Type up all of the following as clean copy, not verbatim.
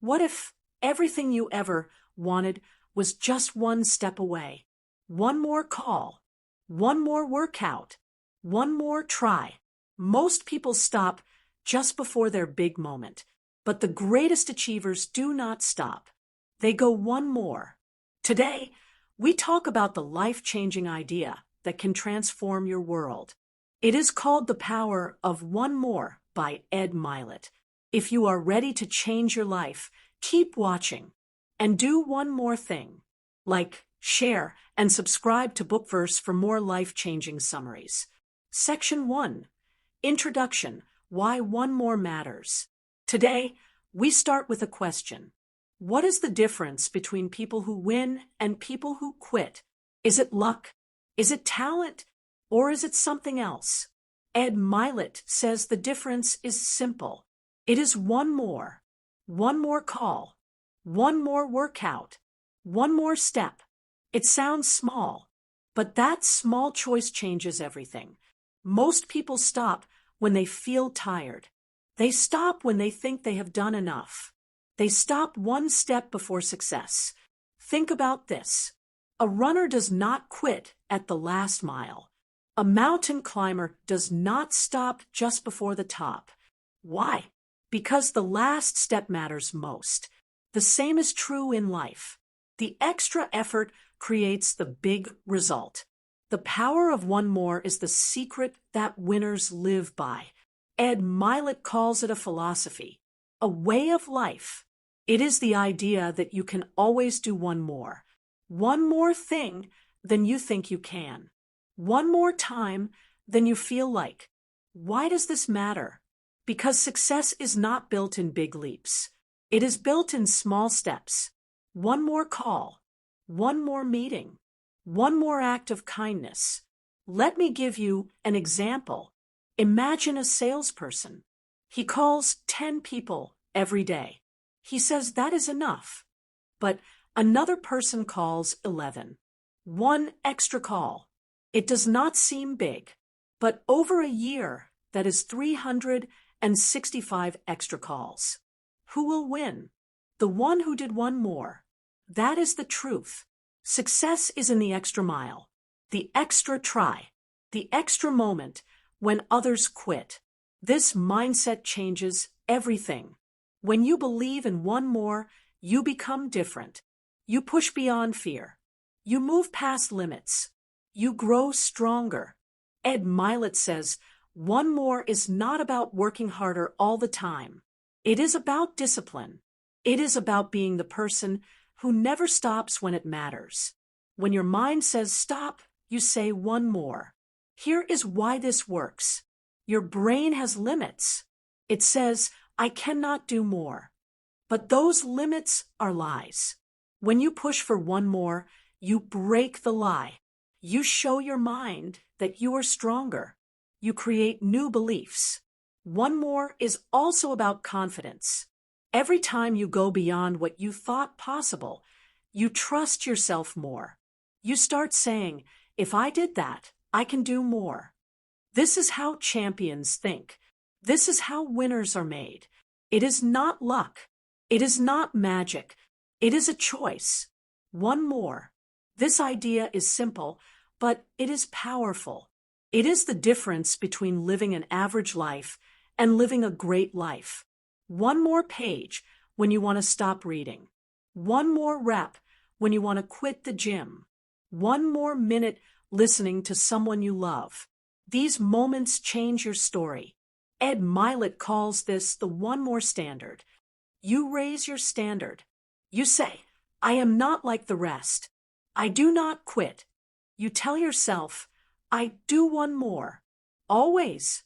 What if everything you ever wanted was just one step away? One more call, one more workout, one more try. Most people stop just before their big moment, but the greatest achievers do not stop. They go one more. Today, we talk about the life-changing idea that can transform your world. It is called The Power of One More by Ed Mylett. If you are ready to change your life, keep watching and do one more thing, like share and subscribe to Bookverse for more life-changing summaries. Section 1. Introduction: Why One More Matters. Today, we start with a question. What is the difference between people who win and people who quit? Is it luck? Is it talent? Or is it something else? Ed Mylett says the difference is simple. It is one more call, one more workout, one more step. It sounds small, but that small choice changes everything. Most people stop when they feel tired. They stop when they think they have done enough. They stop one step before success. Think about this. A runner does not quit at the last mile. A mountain climber does not stop just before the top. Why? Because the last step matters most. The same is true in life. The extra effort creates the big result. The power of one more is the secret that winners live by. Ed Mylett calls it a philosophy, a way of life. It is the idea that you can always do one more thing than you think you can, one more time than you feel like. Why does this matter? Because success is not built in big leaps. It is built in small steps. One more call, one more meeting, one more act of kindness. Let me give you an example. Imagine a salesperson. He calls 10 people every day. He says that is enough. But another person calls 11. One extra call. It does not seem big, but over a year, that is 365 extra calls. Who will win? The one who did one more. That is the truth. Success is in the extra mile, the extra try, the extra moment when others quit. This mindset changes everything. When you believe in one more, you become different. You push beyond fear. You move past limits. You grow stronger. Ed Mylett says, one more is not about working harder all the time. It is about discipline. It is about being the person who never stops when it matters. When your mind says stop, you say one more. Here is why this works. Your brain has limits. It says, I cannot do more. But those limits are lies. When you push for one more, you break the lie. You show your mind that you are stronger. You create new beliefs. One more is also about confidence. Every time you go beyond what you thought possible, you trust yourself more. You start saying, if I did that, I can do more. This is how champions think. This is how winners are made. It is not luck. It is not magic. It is a choice. One more. This idea is simple, but it is powerful. It is the difference between living an average life and living a great life. One more page when you want to stop reading. One more rep when you want to quit the gym. One more minute listening to someone you love. These moments change your story. Ed Mylett calls this the one more standard. You raise your standard. You say, I am not like the rest. I do not quit. You tell yourself, I do one more. Always.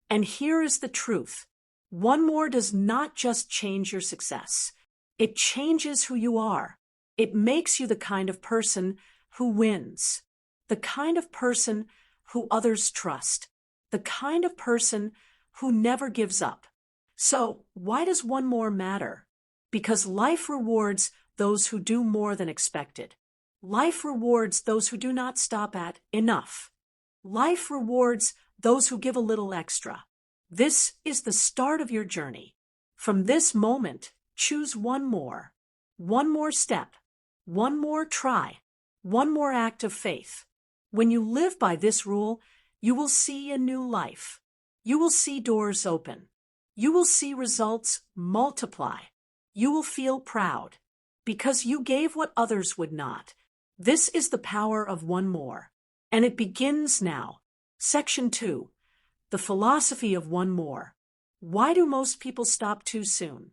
And here is the truth. One more does not just change your success. It changes who you are. It makes you the kind of person who wins. The kind of person who others trust. The kind of person who never gives up. So, why does one more matter? Because life rewards those who do more than expected. Life rewards those who do not stop at enough. Life rewards those who give a little extra. This is the start of your journey. From this moment, Choose one more step, one more try, one more act of faith. When you live by this rule, you will see a new life. You will see doors open. You will see results multiply. You will feel proud because you gave what others would not. This is the power of one more. And it begins now. Section 2. The philosophy of one more. Why do most people stop too soon?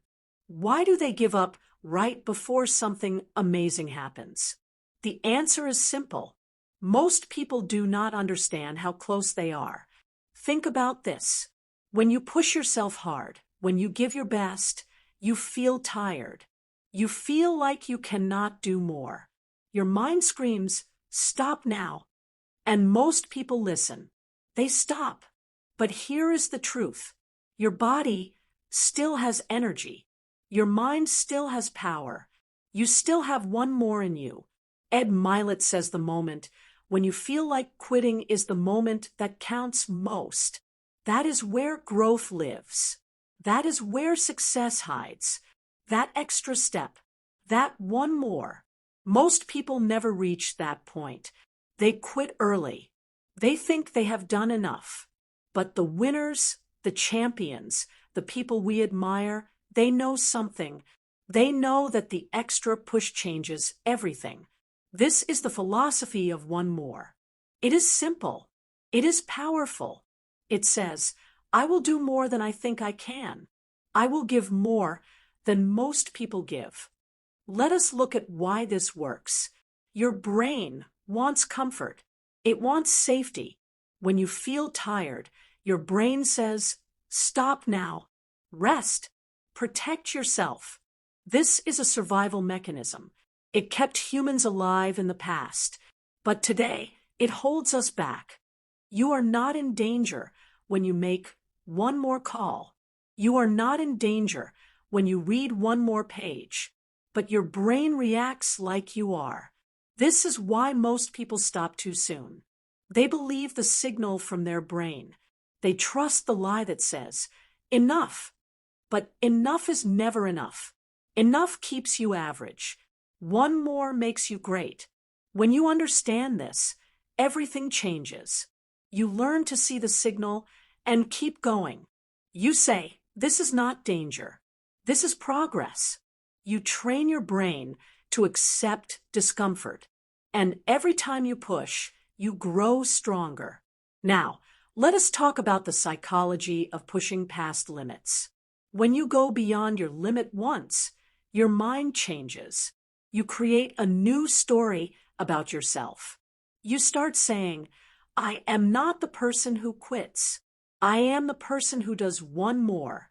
Why do they give up right before something amazing happens? The answer is simple. Most people do not understand how close they are. Think about this. When you push yourself hard, when you give your best, you feel tired. You feel like you cannot do more. Your mind screams, "Stop now." And most people listen. They stop. But here is the truth. Your body still has energy. Your mind still has power. You still have one more in you. Ed Mylett says the moment when you feel like quitting is the moment that counts most. That is where growth lives. That is where success hides. That extra step. That one more. Most people never reach that point. They quit early. They think they have done enough. But the winners, the champions, the people we admire, they know something. They know that the extra push changes everything. This is the philosophy of one more. It is simple. It is powerful. It says, I will do more than I think I can. I will give more than most people give. Let us look at why this works. Your brain wants comfort. It wants safety. When you feel tired, your brain says, stop now. Rest. Protect yourself. This is a survival mechanism. It kept humans alive in the past, but today it holds us back. You are not in danger when you make one more call. You are not in danger when you read one more page, but your brain reacts like you are. This is why most people stop too soon. They believe the signal from their brain. They trust the lie that says, enough. But enough is never enough. Enough keeps you average. One more makes you great. When you understand this, everything changes. You learn to see the signal and keep going. You say, this is not danger. This is progress. You train your brain to accept discomfort. And every time you push, you grow stronger. Now, let us talk about the psychology of pushing past limits. When you go beyond your limit once, your mind changes. You create a new story about yourself. You start saying, I am not the person who quits. I am the person who does one more.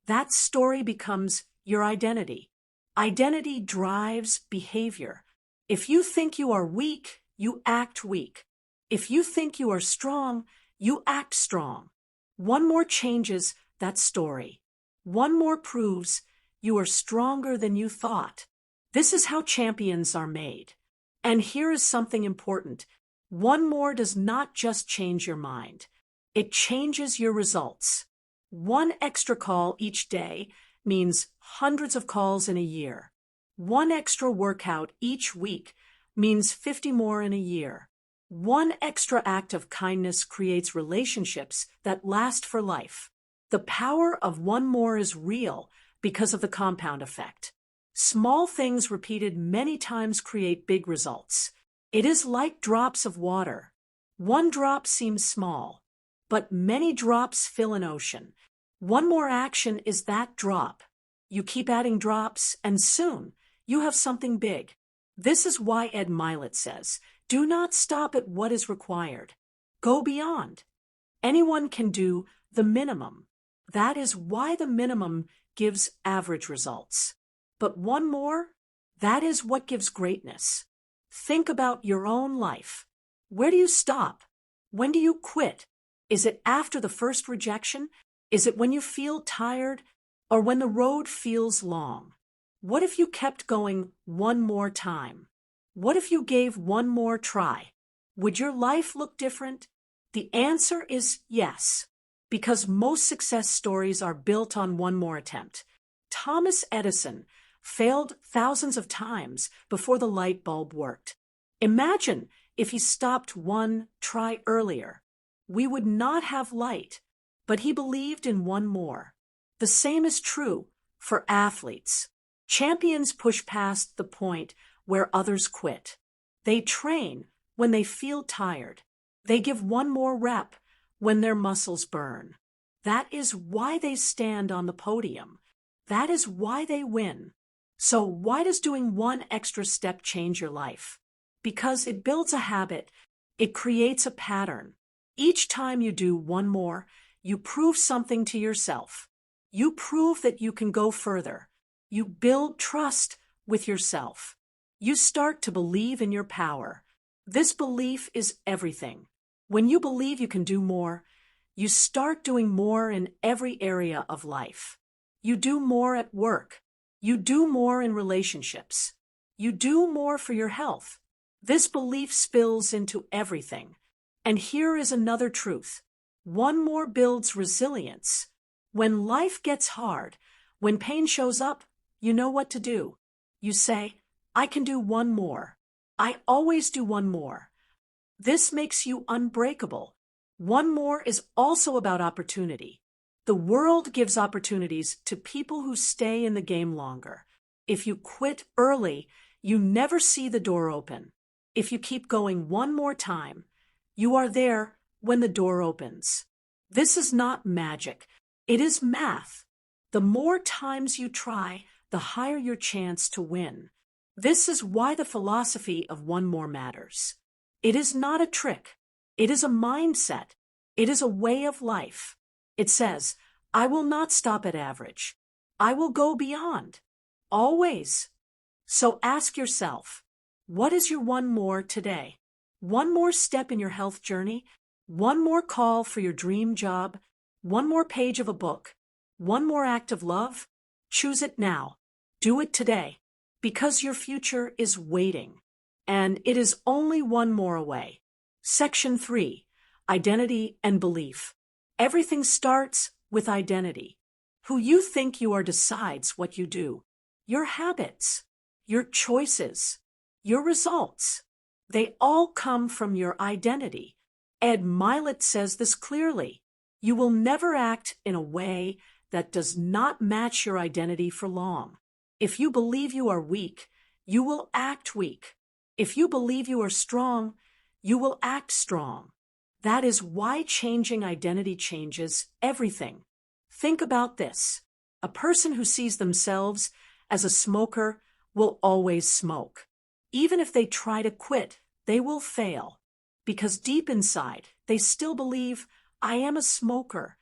That story becomes your identity. Identity drives behavior. If you think you are weak, you act weak. If you think you are strong, you act strong. One more changes that story. One more proves you are stronger than you thought. This is how champions are made. And here is something important. One more does not just change your mind. It changes your results. One extra call each day means hundreds of calls in a year. One extra workout each week means 50 more in a year. One extra act of kindness creates relationships that last for life. The power of one more is real because of the compound effect. Small things repeated many times create big results. It is like drops of water. One drop seems small, but many drops fill an ocean. One more action is that drop. You keep adding drops, and soon you have something big. This is why Ed Mylett says, do not stop at what is required. Go beyond. Anyone can do the minimum. That is why the minimum gives average results. But one more, that is what gives greatness. Think about your own life. Where do you stop? When do you quit? Is it after the first rejection? Is it when you feel tired? Or when the road feels long? What if you kept going one more time? What if you gave one more try? Would your life look different? The answer is yes, because most success stories are built on one more attempt. Thomas Edison failed thousands of times before the light bulb worked. Imagine if he stopped one try earlier. We would not have light, but he believed in one more. The same is true for athletes. Champions push past the point where others quit. They train when they feel tired. They give one more rep when their muscles burn. That is why they stand on the podium. That is why they win. So why does doing one extra step change your life? Because it builds a habit. It creates a pattern. Each time you do one more, you prove something to yourself. You prove that you can go further. You build trust with yourself. You start to believe in your power. This belief is everything. When you believe you can do more, you start doing more in every area of life. You do more at work. You do more in relationships. You do more for your health. This belief spills into everything. And here is another truth. One more builds resilience. When life gets hard, when pain shows up, you know what to do. You say, I can do one more. I always do one more. This makes you unbreakable. One more is also about opportunity. The world gives opportunities to people who stay in the game longer. If you quit early, you never see the door open. If you keep going one more time, you are there when the door opens. This is not magic. It is math. The more times you try, the higher your chance to win. This is why the philosophy of one more matters. It is not a trick. It is a mindset. It is a way of life. It says, I will not stop at average. I will go beyond. Always. So ask yourself, what is your one more today? One more step in your health journey? One more call for your dream job? One more page of a book? One more act of love? Choose it now. Do it today. Because your future is waiting. And it is only one more away. Section 3. Identity and belief. Everything starts with identity. Who you think you are decides what you do. Your habits, your choices, your results. They all come from your identity. Ed Mylett says this clearly. You will never act in a way that does not match your identity for long. If you believe you are weak, you will act weak. If you believe you are strong, you will act strong. That is why changing identity changes everything. Think about this. A person who sees themselves as a smoker will always smoke. Even if they try to quit, they will fail. Because deep inside, they still believe, I am a smoker.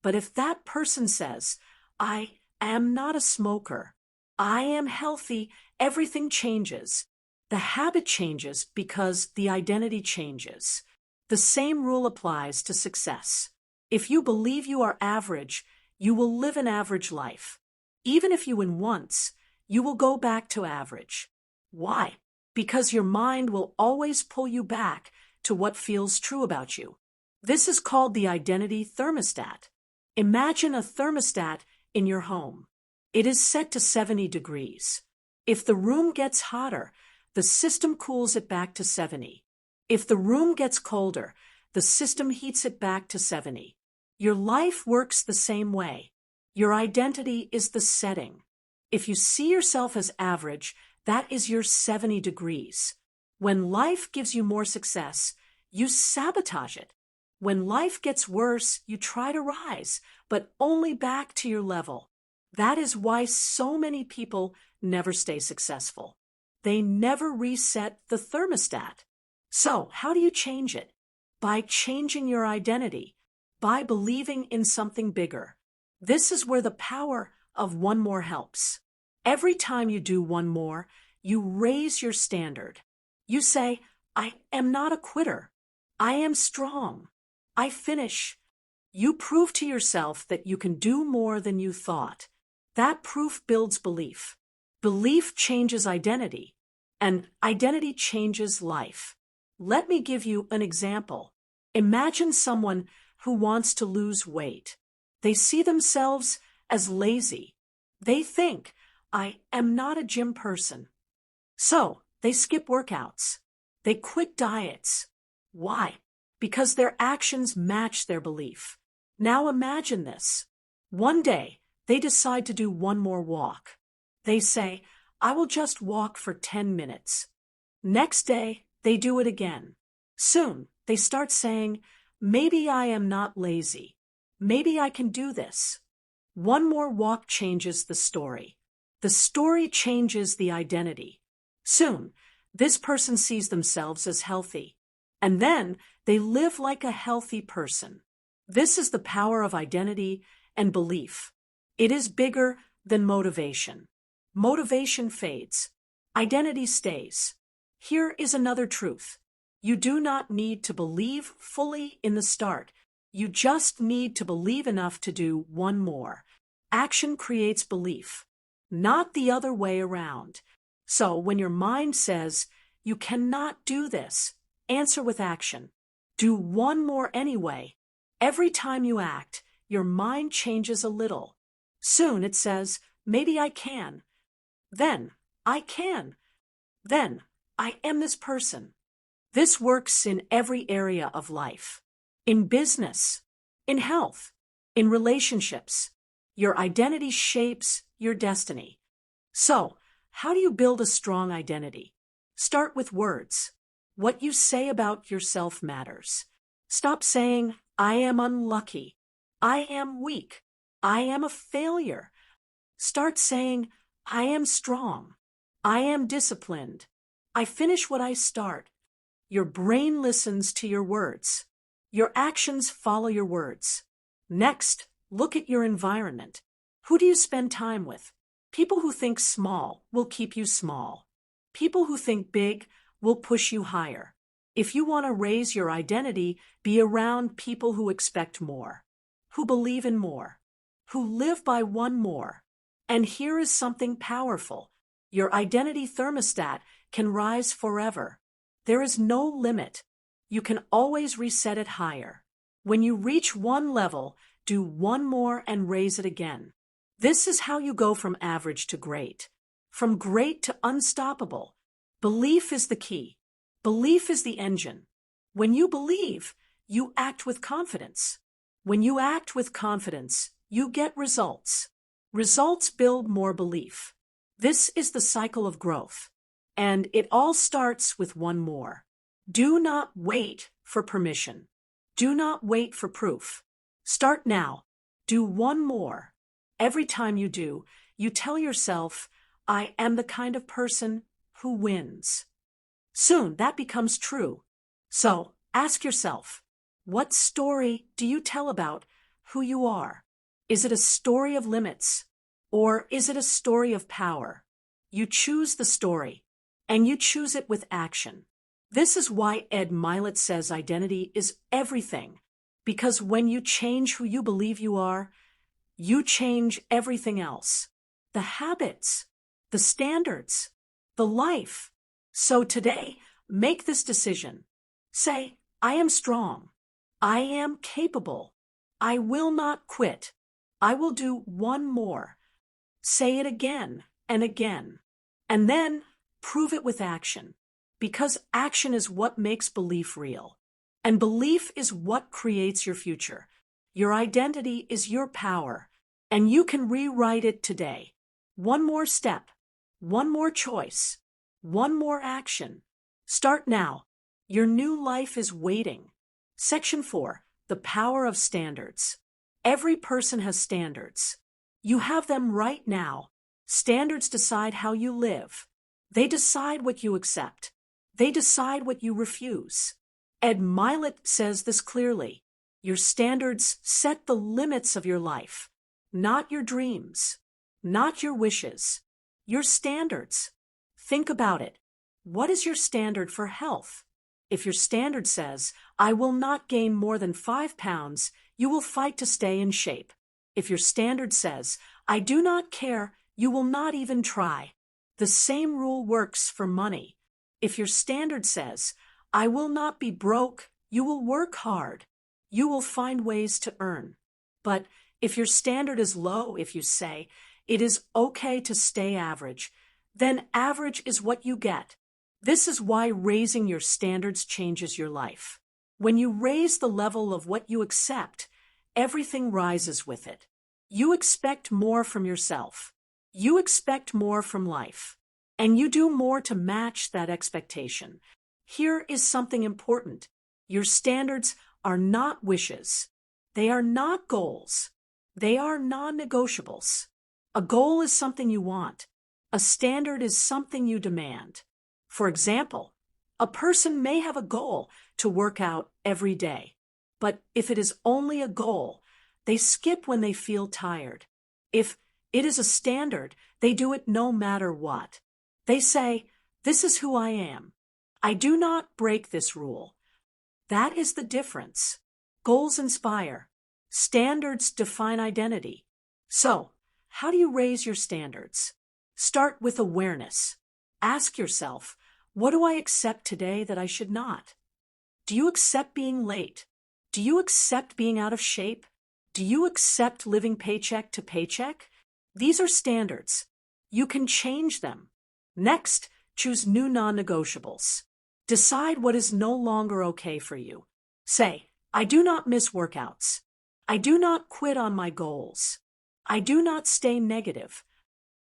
But if that person says, I am not a smoker, I am healthy, everything changes. The habit changes because the identity changes. The same rule applies to success. If you believe you are average, you will live an average life. Even if you win once, you will go back to average. Why? Because your mind will always pull you back to what feels true about you. This is called the identity thermostat. Imagine a thermostat in your home. It is set to 70 degrees. If the room gets hotter, the system cools it back to 70. If the room gets colder, the system heats it back to 70. Your life works the same way. Your identity is the setting. If you see yourself as average, that is your 70 degrees. When life gives you more success, you sabotage it. When life gets worse, you try to rise, but only back to your level. That is why so many people never stay successful. They never reset the thermostat. So, how do you change it? By changing your identity, by believing in something bigger. This is where the power of one more helps. Every time you do one more, you raise your standard. You say, I am not a quitter. I am strong. I finish. You prove to yourself that you can do more than you thought. That proof builds belief. Belief changes identity, and identity changes life. Let me give you an example. Imagine someone who wants to lose weight. They see themselves as lazy. They think, I am not a gym person. So, they skip workouts. They quit diets. Why? Because their actions match their belief. Now imagine this. One day, they decide to do one more walk. They say, I will just walk for 10 minutes. Next day, they do it again. Soon, they start saying, maybe I am not lazy. Maybe I can do this. One more walk changes the story. The story changes the identity. Soon, this person sees themselves as healthy. And then they live like a healthy person. This is the power of identity and belief. It is bigger than motivation. Motivation fades. Identity stays. Here is another truth. You do not need to believe fully in the start. You just need to believe enough to do one more. Action creates belief, not the other way around. So when your mind says, you cannot do this, answer with action. Do one more anyway. Every time you act, your mind changes a little. Soon it says, maybe I can. Then, I can. Then, I am this person. This works in every area of life. In business, in health, in relationships. Your identity shapes your destiny. So, how do you build a strong identity? Start with words. What you say about yourself matters. Stop saying, I am unlucky. I am weak. I am a failure. Start saying, I am strong. I am disciplined. I finish what I start. Your brain listens to your words. Your actions follow your words. Next, look at your environment. Who do you spend time with? People who think small will keep you small. People who think big will push you higher. If you want to raise your identity, be around people who expect more, who believe in more, who live by one more. And here is something powerful. Your identity thermostat can rise forever. There is no limit. You can always reset it higher. When you reach one level, do one more and raise it again. This is how you go from average to great, from great to unstoppable. Belief is the key. Belief is the engine. When you believe, you act with confidence. When you act with confidence, you get results. Results build more belief. This is the cycle of growth. And it all starts with one more. Do not wait for permission. Do not wait for proof. Start now. Do one more. Every time you do, you tell yourself, I am the kind of person who wins. Soon that becomes true. So ask yourself, what story do you tell about who you are? Is it a story of limits? Or is it a story of power? You choose the story, and you choose it with action. This is why Ed Mylett says identity is everything, because when you change who you believe you are, you change everything else. The habits, the standards, the life. So today, make this decision. Say, I am strong. I am capable. I will not quit. I will do one more. Say it again and again. And then prove it with action. Because action is what makes belief real. And belief is what creates your future. Your identity is your power, and you can rewrite it today. One more step, one more choice, one more action. Start now. Your new life is waiting. Section 4, the power of standards. Every person has standards. You have them right now. Standards decide how you live. They decide what you accept. They decide what you refuse. Ed Mylett says this clearly. Your standards set the limits of your life, not your dreams, not your wishes, your standards. Think about it. What is your standard for health? If your standard says, I will not gain more than 5 pounds, you will fight to stay in shape. If your standard says, I do not care, you will not even try. The same rule works for money. If your standard says, I will not be broke, you will work hard. You will find ways to earn. But if your standard is low, if you say, It is okay to stay average. Then average is what you get. This is why raising your standards changes your life. When you raise the level of what you accept, everything rises with it. You expect more from yourself. You expect more from life. And you do more to match that expectation. Here is something important. Your standards are not wishes. They are not goals. They are non-negotiables. A goal is something you want. A standard is something you demand. For example, a person may have a goal to work out every day, but if it is only a goal, they skip when they feel tired. If it is a standard, they do it no matter what. They say, "This is who I am. I do not break this rule." That is the difference. Goals inspire. Standards define identity. So, how do you raise your standards? Start with awareness. Ask yourself, what do I accept today that I should not? Do you accept being late? Do you accept being out of shape? Do you accept living paycheck to paycheck? These are standards. You can change them. Next, choose new non-negotiables. Decide what is no longer okay for you. Say, I do not miss workouts. I do not quit on my goals. I do not stay negative.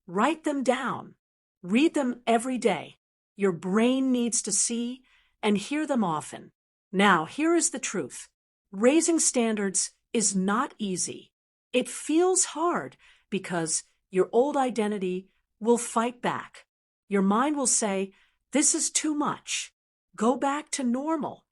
Write them down. Read them every day. Your brain needs to see and hear them often. Now, here is the truth. Raising standards is not easy. It feels hard because your old identity will fight back. Your mind will say, this is too much. Go back to normal.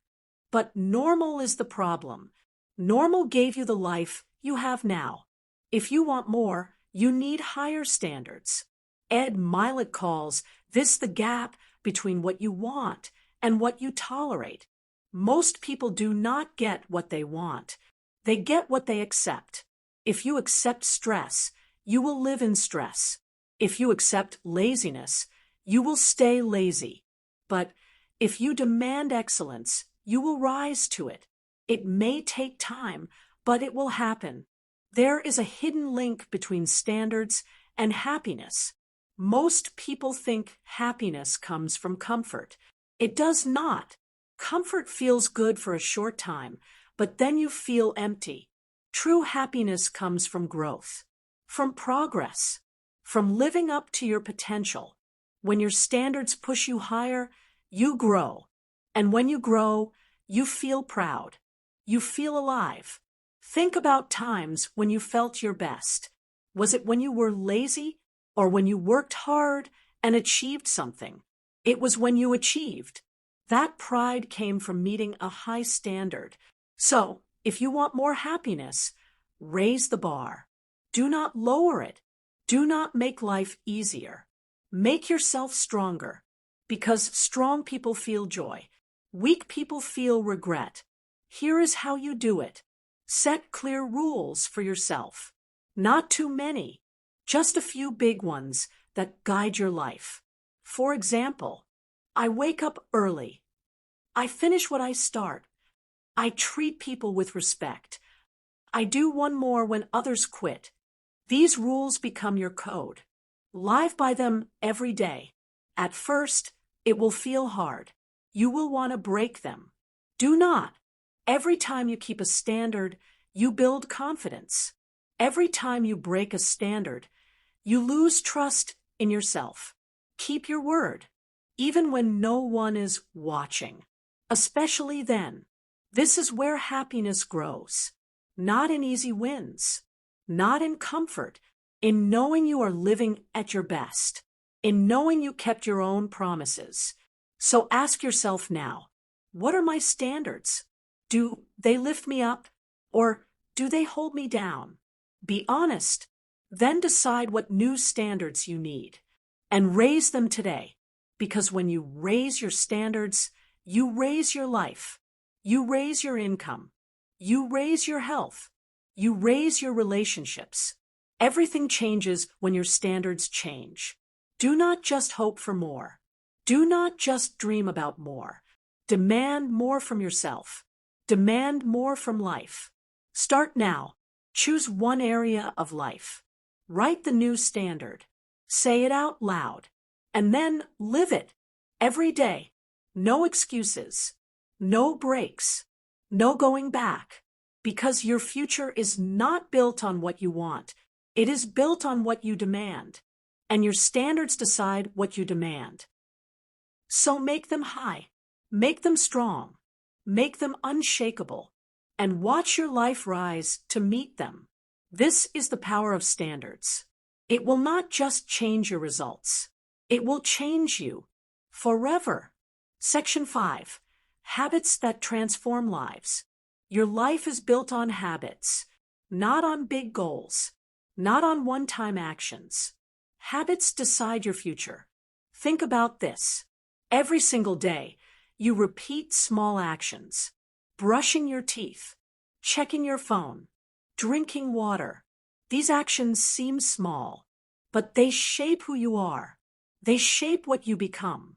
But normal is the problem. Normal gave you the life you have now. If you want more, you need higher standards. Ed Mylett calls this the gap between what you want and what you tolerate. Most people do not get what they want. They get what they accept. If you accept stress, you will live in stress. If you accept laziness, you will stay lazy. But if you demand excellence, you will rise to it. It may take time, but it will happen. There is a hidden link between standards and happiness. Most people think happiness comes from comfort. It does not. Comfort feels good for a short time, but then you feel empty. True happiness comes from growth, from progress, from living up to your potential. When your standards push you higher, you grow. And when you grow, you feel proud. You feel alive. Think about times when you felt your best. Was it when you were lazy or when you worked hard and achieved something? It was when you achieved. That pride came from meeting a high standard. So, if you want more happiness, raise the bar. Do not lower it. Do not make life easier. Make yourself stronger, because strong people feel joy. Weak people feel regret. Here is how you do it. Set clear rules for yourself. Not too many, just a few big ones that guide your life. For example, I wake up early. I finish what I start. I treat people with respect. I do one more when others quit. These rules become your code. Live by them every day. At first, it will feel hard. You will want to break them. Do not. Every time you keep a standard, you build confidence. Every time you break a standard, you lose trust in yourself. Keep your word, even when no one is watching. Especially then. This is where happiness grows. Not in easy wins. Not in comfort. In knowing you are living at your best. In knowing you kept your own promises. So ask yourself now, what are my standards? Do they lift me up, or do they hold me down? Be honest. Then decide what new standards you need. And raise them today. Because when you raise your standards, you raise your life. You raise your income. You raise your health. You raise your relationships. Everything changes when your standards change. Do not just hope for more. Do not just dream about more. Demand more from yourself. Demand more from life. Start now. Choose one area of life. Write the new standard. Say it out loud. And then live it. Every day. No excuses. No breaks. No going back. Because your future is not built on what you want. It is built on what you demand. And your standards decide what you demand. So make them high. Make them strong. Make them unshakable. And watch your life rise to meet them. This is the power of standards. It will not just change your results. It will change you forever. Section 5. Habits that transform lives. Your life is built on habits, not on big goals, not on one-time actions. Habits decide your future. Think about this. Every single day, you repeat small actions. Brushing your teeth, checking your phone, drinking water. These actions seem small, but they shape who you are. They shape what you become.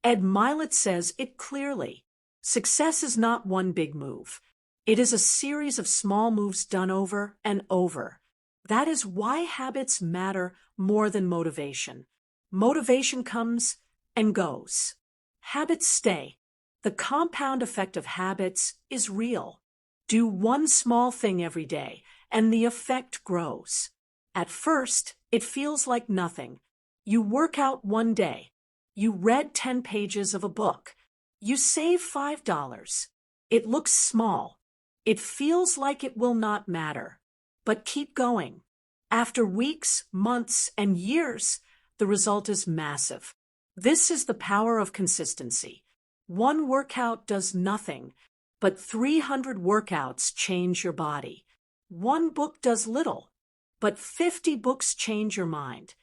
Ed Mylett says it clearly. Success is not one big move. It is a series of small moves done over and over. That is why habits matter more than motivation. Motivation comes and goes. Habits stay. The compound effect of habits is real. Do one small thing every day, and the effect grows. At first, it feels like nothing. You work out one day. You read 10 pages of a book. You save $5. It looks small. It feels like it will not matter. But keep going. After weeks, months, and years, the result is massive. This is the power of consistency. One workout does nothing, but 300 workouts change your body. One book does little, but 50 books change your mind.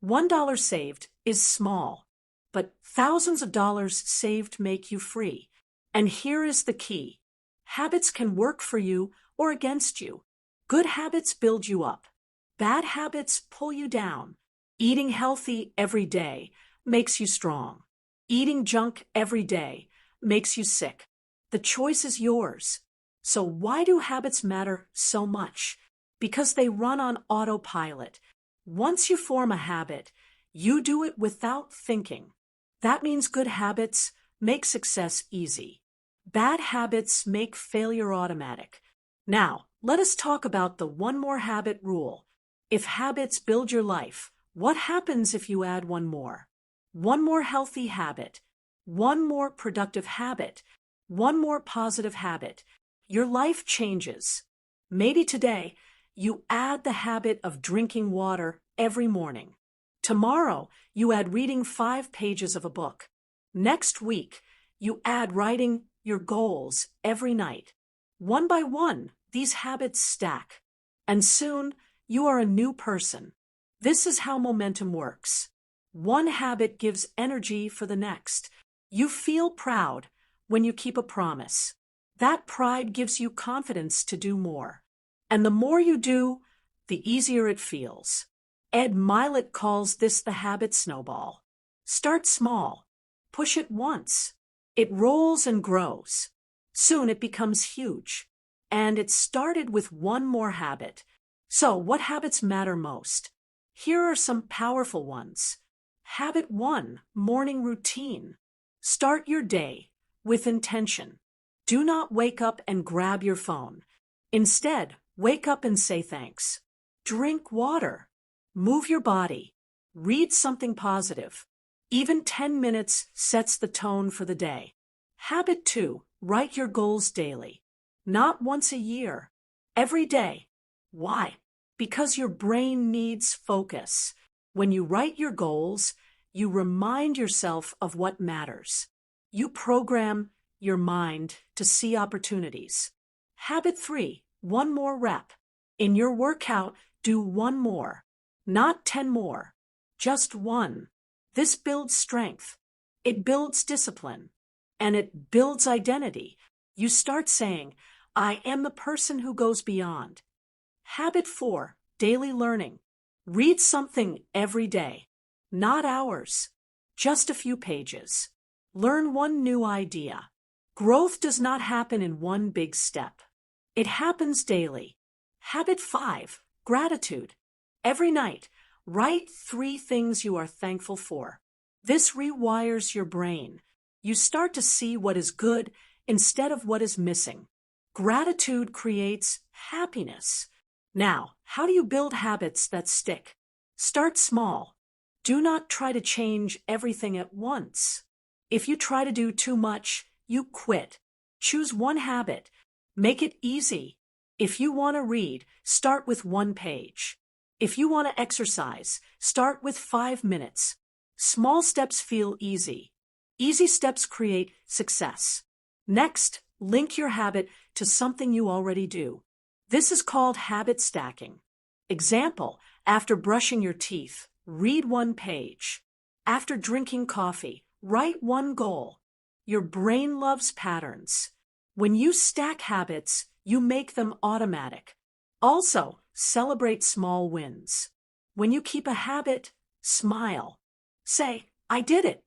$1 saved is small, but thousands of dollars saved make you free. And here is the key. Habits can work for you or against you. Good habits build you up. Bad habits pull you down. Eating healthy every day makes you strong. Eating junk every day makes you sick. The choice is yours. So why do habits matter so much? Because they run on autopilot. Once you form a habit, you do it without thinking. That means good habits make success easy. Bad habits make failure automatic. Now, let us talk about the one more habit rule. If habits build your life, what happens if you add one more? One more healthy habit, one more productive habit, one more positive habit. Your life changes. Maybe today, you add the habit of drinking water every morning. Tomorrow, you add reading 5 pages of a book. Next week, you add writing your goals every night. One by one, these habits stack. And soon, you are a new person. This is how momentum works. One habit gives energy for the next. You feel proud when you keep a promise. That pride gives you confidence to do more. And the more you do, the easier it feels. Ed Mylett calls this the habit snowball. Start small. Push it once. It rolls and grows. Soon it becomes huge. And it started with one more habit. So what habits matter most? Here are some powerful ones. Habit 1, morning routine. Start your day with intention. Do not wake up and grab your phone. Instead, wake up and say thanks. Drink water. Move your body. Read something positive. Even 10 minutes sets the tone for the day. Habit 2, write your goals daily. Not once a year. Every day. Why? Because your brain needs focus. When you write your goals, you remind yourself of what matters. You program your mind to see opportunities. Habit 3, one more rep. In your workout, do one more. Not 10 more. Just one. This builds strength. It builds discipline. And it builds identity. You start saying, I am the person who goes beyond. Habit 4, daily learning. Read something every day. Not hours. Just a few pages. Learn one new idea. Growth does not happen in one big step. It happens daily. Habit 5, gratitude. Every night, write 3 things you are thankful for. This rewires your brain. You start to see what is good instead of what is missing. Gratitude creates happiness. Now, how do you build habits that stick? Start small. Do not try to change everything at once. If you try to do too much, you quit. Choose one habit. Make it easy. If you want to read, start with 1 page. If you want to exercise, start with 5 minutes. Small steps feel easy. Easy steps create success. Next, link your habit to something you already do. This is called habit stacking. Example, after brushing your teeth, read 1 page. After drinking coffee, write 1 goal. Your brain loves patterns. When you stack habits, you make them automatic. Also, celebrate small wins. When you keep a habit, smile. Say, I did it.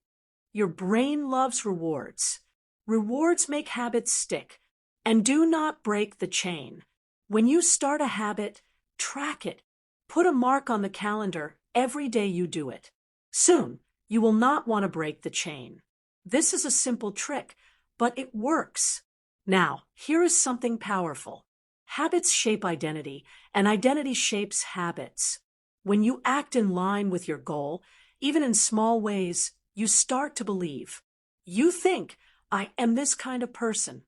Your brain loves rewards. Rewards make habits stick. And do not break the chain. When you start a habit, track it. Put a mark on the calendar every day you do it. Soon, you will not want to break the chain. This is a simple trick, but it works. Now, here is something powerful. Habits shape identity, and identity shapes habits. When you act in line with your goal, even in small ways, you start to believe. You think, I am this kind of person.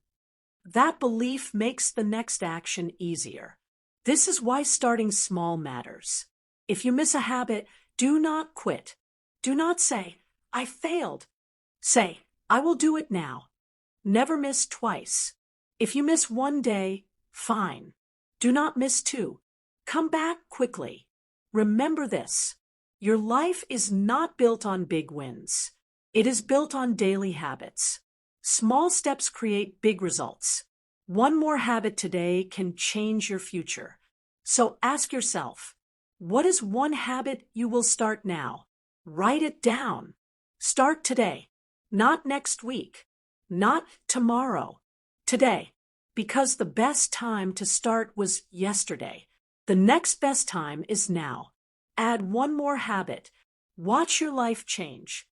That belief makes the next action easier. This is why starting small matters. If you miss a habit, do not quit. Do not say, I failed. Say, I will do it now. Never miss twice. If you miss 1 day, fine. Do not miss 2. Come back quickly. Remember this. Your life is not built on big wins. It is built on daily habits. Small steps create big results. 1 more habit today can change your future. So ask yourself, what is 1 habit you will start now? Write it down. Start today, not next week, not tomorrow. Today, because the best time to start was yesterday. The next best time is now. Add 1 more habit. Watch your life change.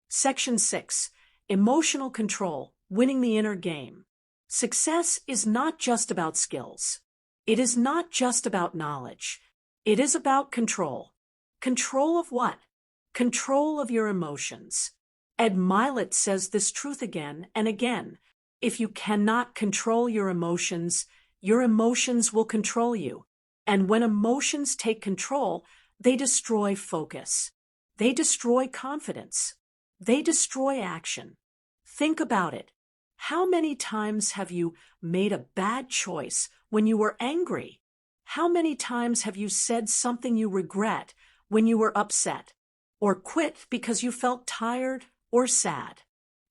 Section 6. Emotional control, winning the inner game. Success is not just about skills. It is not just about knowledge. It is about control. Control of what? Control of your emotions. Ed Mylett says this truth again and again. If you cannot control your emotions will control you. And when emotions take control, they destroy focus. They destroy confidence. They destroy action. Think about it. How many times have you made a bad choice when you were angry? How many times have you said something you regret when you were upset? Or quit because you felt tired or sad?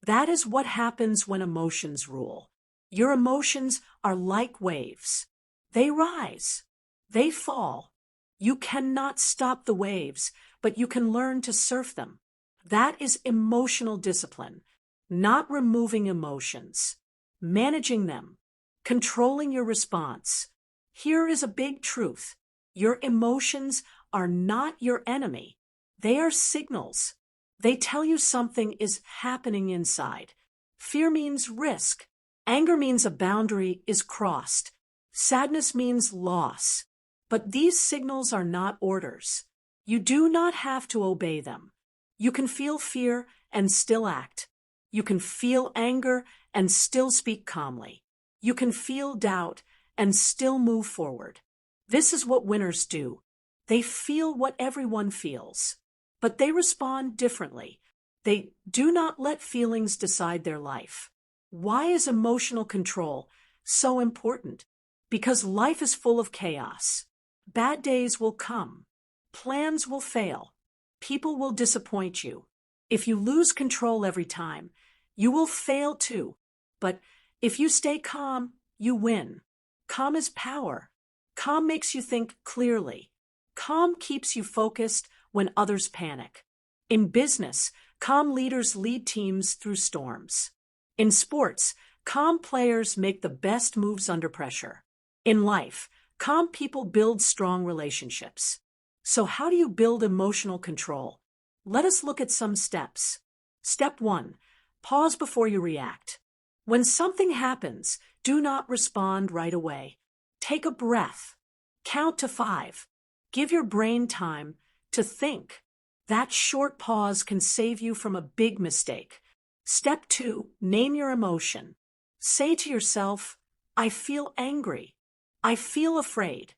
That is what happens when emotions rule. Your emotions are like waves. They rise. They fall. You cannot stop the waves, but you can learn to surf them. That is emotional discipline. Not removing emotions, managing them, controlling your response. Here is a big truth. Your emotions are not your enemy. They are signals. They tell you something is happening inside. Fear means risk. Anger means a boundary is crossed. Sadness means loss. But these signals are not orders. You do not have to obey them. You can feel fear and still act. You can feel anger and still speak calmly. You can feel doubt and still move forward. This is what winners do. They feel what everyone feels, but they respond differently. They do not let feelings decide their life. Why is emotional control so important? Because life is full of chaos. Bad days will come. Plans will fail. People will disappoint you. If you lose control every time, you will fail too. But if you stay calm, you win. Calm is power. Calm makes you think clearly. Calm keeps you focused when others panic. In business, calm leaders lead teams through storms. In sports, calm players make the best moves under pressure. In life, calm people build strong relationships. So how do you build emotional control? Let us look at some steps. Step 1. Pause before you react. When something happens, do not respond right away. Take a breath. Count to 5. Give your brain time to think. That short pause can save you from a big mistake. Step 2. Name your emotion. Say to yourself, I feel angry. I feel afraid.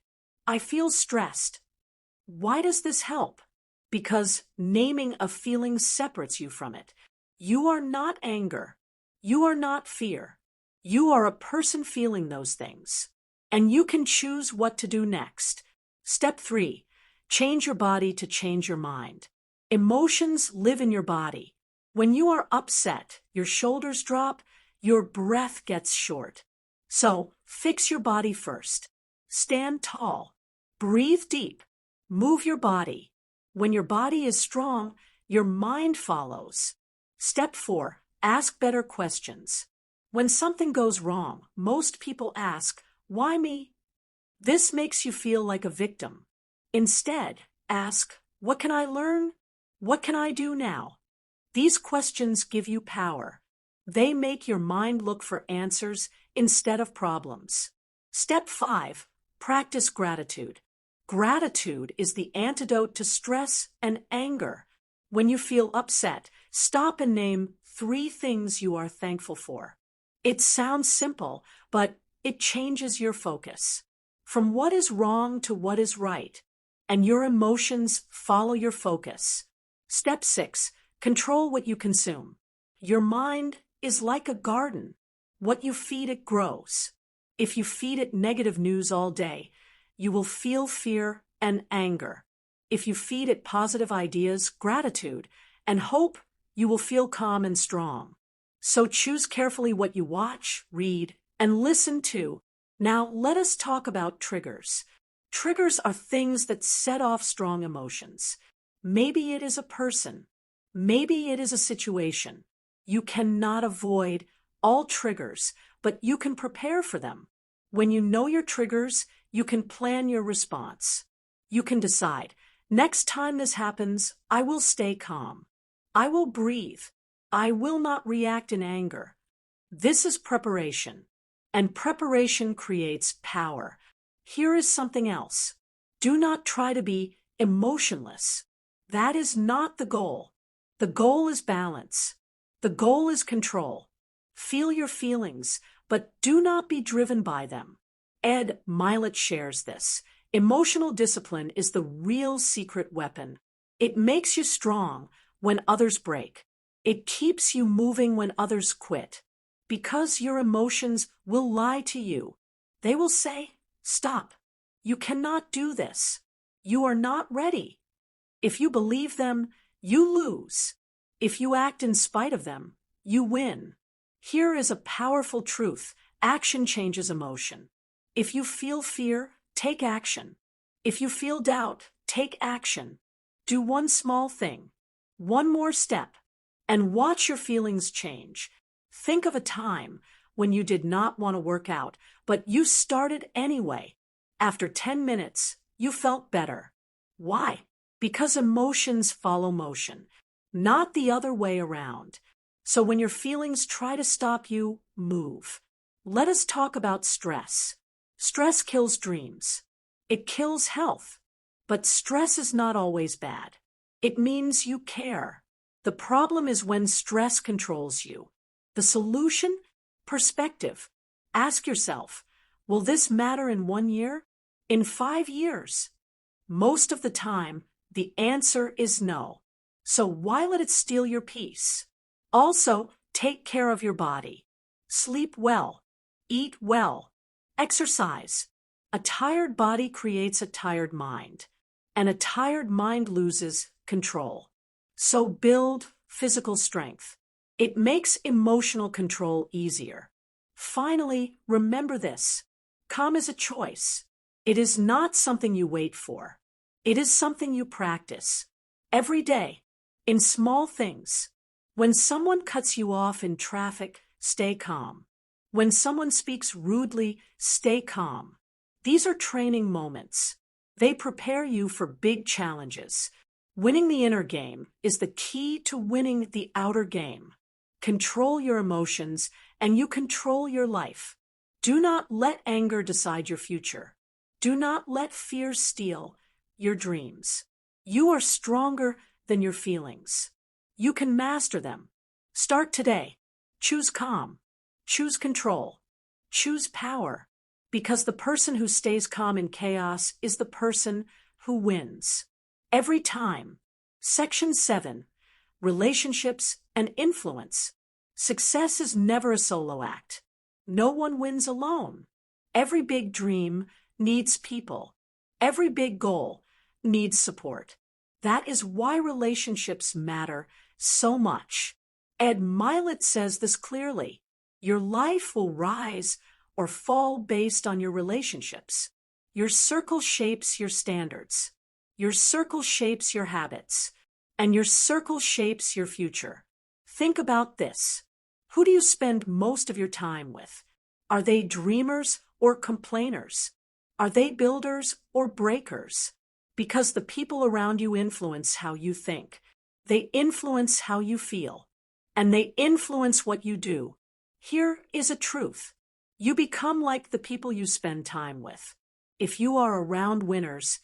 I feel stressed. Why does this help? Because naming a feeling separates you from it. You are not anger. You are not fear. You are a person feeling those things. And you can choose what to do next. Step 3. Change your body to change your mind. Emotions live in your body. When you are upset, your shoulders drop, your breath gets short. So, fix your body first. Stand tall. Breathe deep. Move your body. When your body is strong, your mind follows. Step 4. Ask better questions. When something goes wrong, most people ask, why me? This makes you feel like a victim. Instead, ask, what can I learn? What can I do now? These questions give you power. They make your mind look for answers instead of problems. Step 5. Practice gratitude. Gratitude is the antidote to stress and anger. When you feel upset, stop and name 3 things you are thankful for. It sounds simple, but it changes your focus. From what is wrong to what is right, and your emotions follow your focus. Step 6. Control what you consume. Your mind is like a garden. What you feed it grows. If you feed it negative news all day, you will feel fear and anger. If you feed it positive ideas, gratitude, and hope, you will feel calm and strong. So choose carefully what you watch, read, and listen to. Now let us talk about triggers. Triggers are things that set off strong emotions. Maybe it is a person. Maybe it is a situation. You cannot avoid all triggers, but you can prepare for them. When you know your triggers, you can plan your response. You can decide, next time this happens, I will stay calm. I will breathe. I will not react in anger. This is preparation, and preparation creates power. Here is something else. Do not try to be emotionless. That is not the goal. The goal is balance. The goal is control. Feel your feelings, but do not be driven by them. Ed Mylett shares this. Emotional discipline is the real secret weapon. It makes you strong when others break. It keeps you moving when others quit. Because your emotions will lie to you. They will say, stop. You cannot do this. You are not ready. If you believe them, you lose. If you act in spite of them, you win. Here is a powerful truth. Action changes emotion. If you feel fear, take action. If you feel doubt, take action. Do one small thing, one more step, and watch your feelings change. Think of a time when you did not want to work out, but you started anyway. After 10 minutes, you felt better. Why? Because emotions follow motion, not the other way around. So when your feelings try to stop you, move. Let us talk about stress. Stress kills dreams. It kills health. But stress is not always bad. It means you care. The problem is when stress controls you. The solution? Perspective. Ask yourself, will this matter in 1 year? In 5 years? Most of the time, the answer is no. So why let it steal your peace? Also, take care of your body. Sleep well. Eat well. Exercise. A tired body creates a tired mind, and a tired mind loses control. So build physical strength. It makes emotional control easier. Finally, remember this. Calm is a choice. It is not something you wait for. It is something you practice. Every day, in small things. When someone cuts you off in traffic, stay calm. When someone speaks rudely, stay calm. These are training moments. They prepare you for big challenges. Winning the inner game is the key to winning the outer game. Control your emotions, and you control your life. Do not let anger decide your future. Do not let fear steal your dreams. You are stronger than your feelings. You can master them. Start today. Choose calm. Choose control. Choose power. Because the person who stays calm in chaos is the person who wins. Every time. Section 7. Relationships and influence. Success is never a solo act. No one wins alone. Every big dream needs people. Every big goal needs support. That is why relationships matter so much. Ed Mylett says this clearly. Your life will rise or fall based on your relationships. Your circle shapes your standards. Your circle shapes your habits. And your circle shapes your future. Think about this. Who do you spend most of your time with? Are they dreamers or complainers? Are they builders or breakers? Because the people around you influence how you think. They influence how you feel. And they influence what you do. Here is a truth. You become like the people you spend time with. If you are around winners,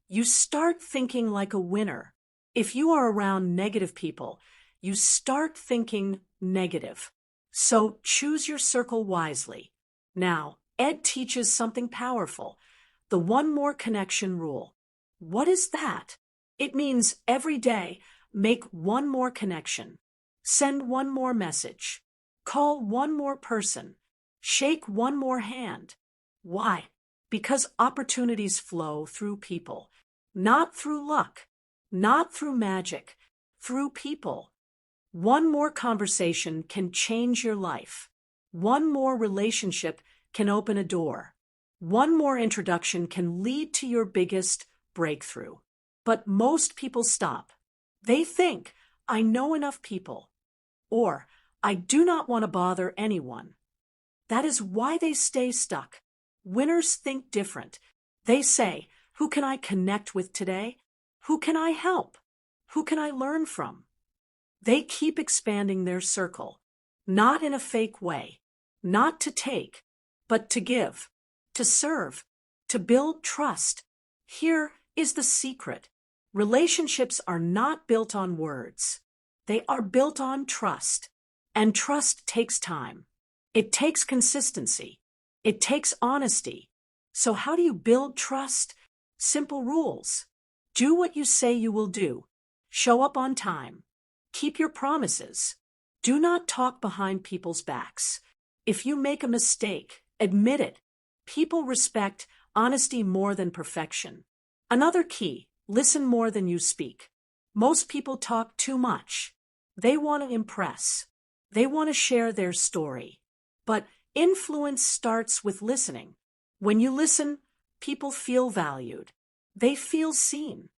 you start thinking like a winner. If you are around negative people, you start thinking negative. So choose your circle wisely. Now, Ed teaches something powerful, the one more connection rule. What is that? It means every day, make one more connection. Send one more message. Call one more person. Shake one more hand. Why? Because opportunities flow through people, not through luck, not through magic, through people. One more conversation can change your life. One more relationship can open a door. One more introduction can lead to your biggest breakthrough. But most people stop. They think, I know enough people. Or, I do not want to bother anyone. That is why they stay stuck. Winners think different. They say, who can I connect with today? Who can I help? Who can I learn from? They keep expanding their circle, not in a fake way, not to take, but to give, to serve, to build trust. Here is the secret. Relationships are not built on words. They are built on trust. And trust takes time. It takes consistency. It takes honesty. So how do you build trust? Simple rules. Do what you say you will do. Show up on time. Keep your promises. Do not talk behind people's backs. If you make a mistake, admit it. People respect honesty more than perfection. Another key, listen more than you speak. Most people talk too much. They want to impress. They want to share their story. But influence starts with listening. When you listen, people feel valued. They feel seen.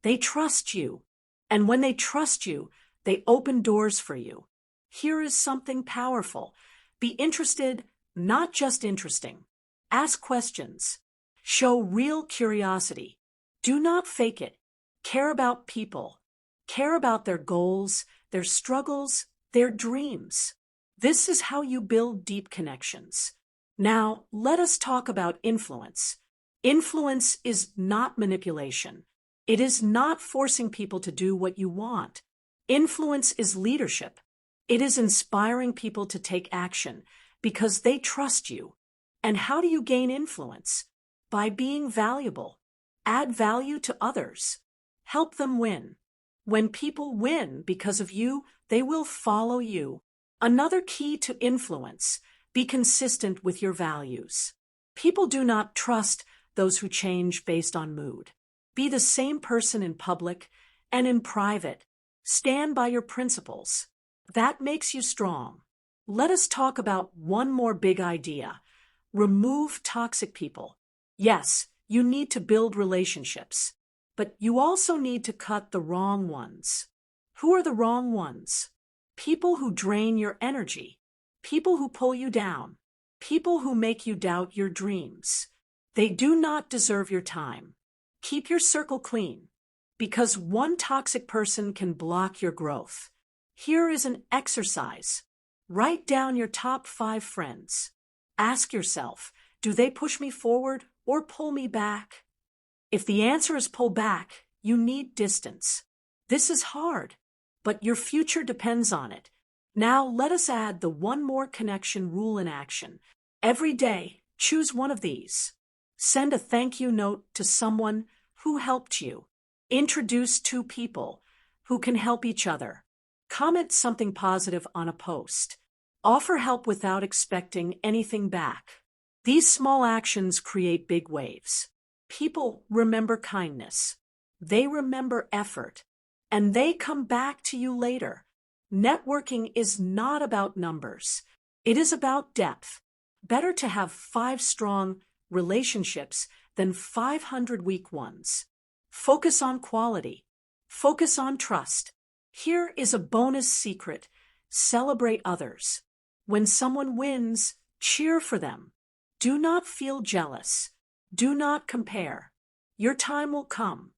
They trust you. And when they trust you, they open doors for you. Here is something powerful. Be interested, not just interesting. Ask questions. Show real curiosity. Do not fake it. Care about people. Care about their goals, their struggles, their dreams. This is how you build deep connections. Now, let us talk about influence. Influence is not manipulation. It is not forcing people to do what you want. Influence is leadership. It is inspiring people to take action because they trust you. And how do you gain influence? By being valuable. Add value to others. Help them win. When people win because of you, they will follow you. Another key to influence, be consistent with your values. People do not trust those who change based on mood. Be the same person in public and in private. Stand by your principles. That makes you strong. Let us talk about one more big idea. Remove toxic people. Yes, you need to build relationships, but you also need to cut the wrong ones. Who are the wrong ones? People who drain your energy. People who pull you down. People who make you doubt your dreams. They do not deserve your time. Keep your circle clean, because one toxic person can block your growth. Here is an exercise. Write down your top 5 friends. Ask yourself, do they push me forward or pull me back? If the answer is pull back, you need distance. This is hard, but your future depends on it. Now let us add the one more connection rule in action. Every day, choose one of these. Send a thank you note to someone who helped you. Introduce 2 people who can help each other. Comment something positive on a post. Offer help without expecting anything back. These small actions create big waves. People remember kindness. They remember effort. And they come back to you later. Networking is not about numbers. It is about depth. Better to have 5 strong relationships than 500 weak ones. Focus on quality. Focus on trust. Here is a bonus secret. Celebrate others. When someone wins, cheer for them. Do not feel jealous. Do not compare. Your time will come.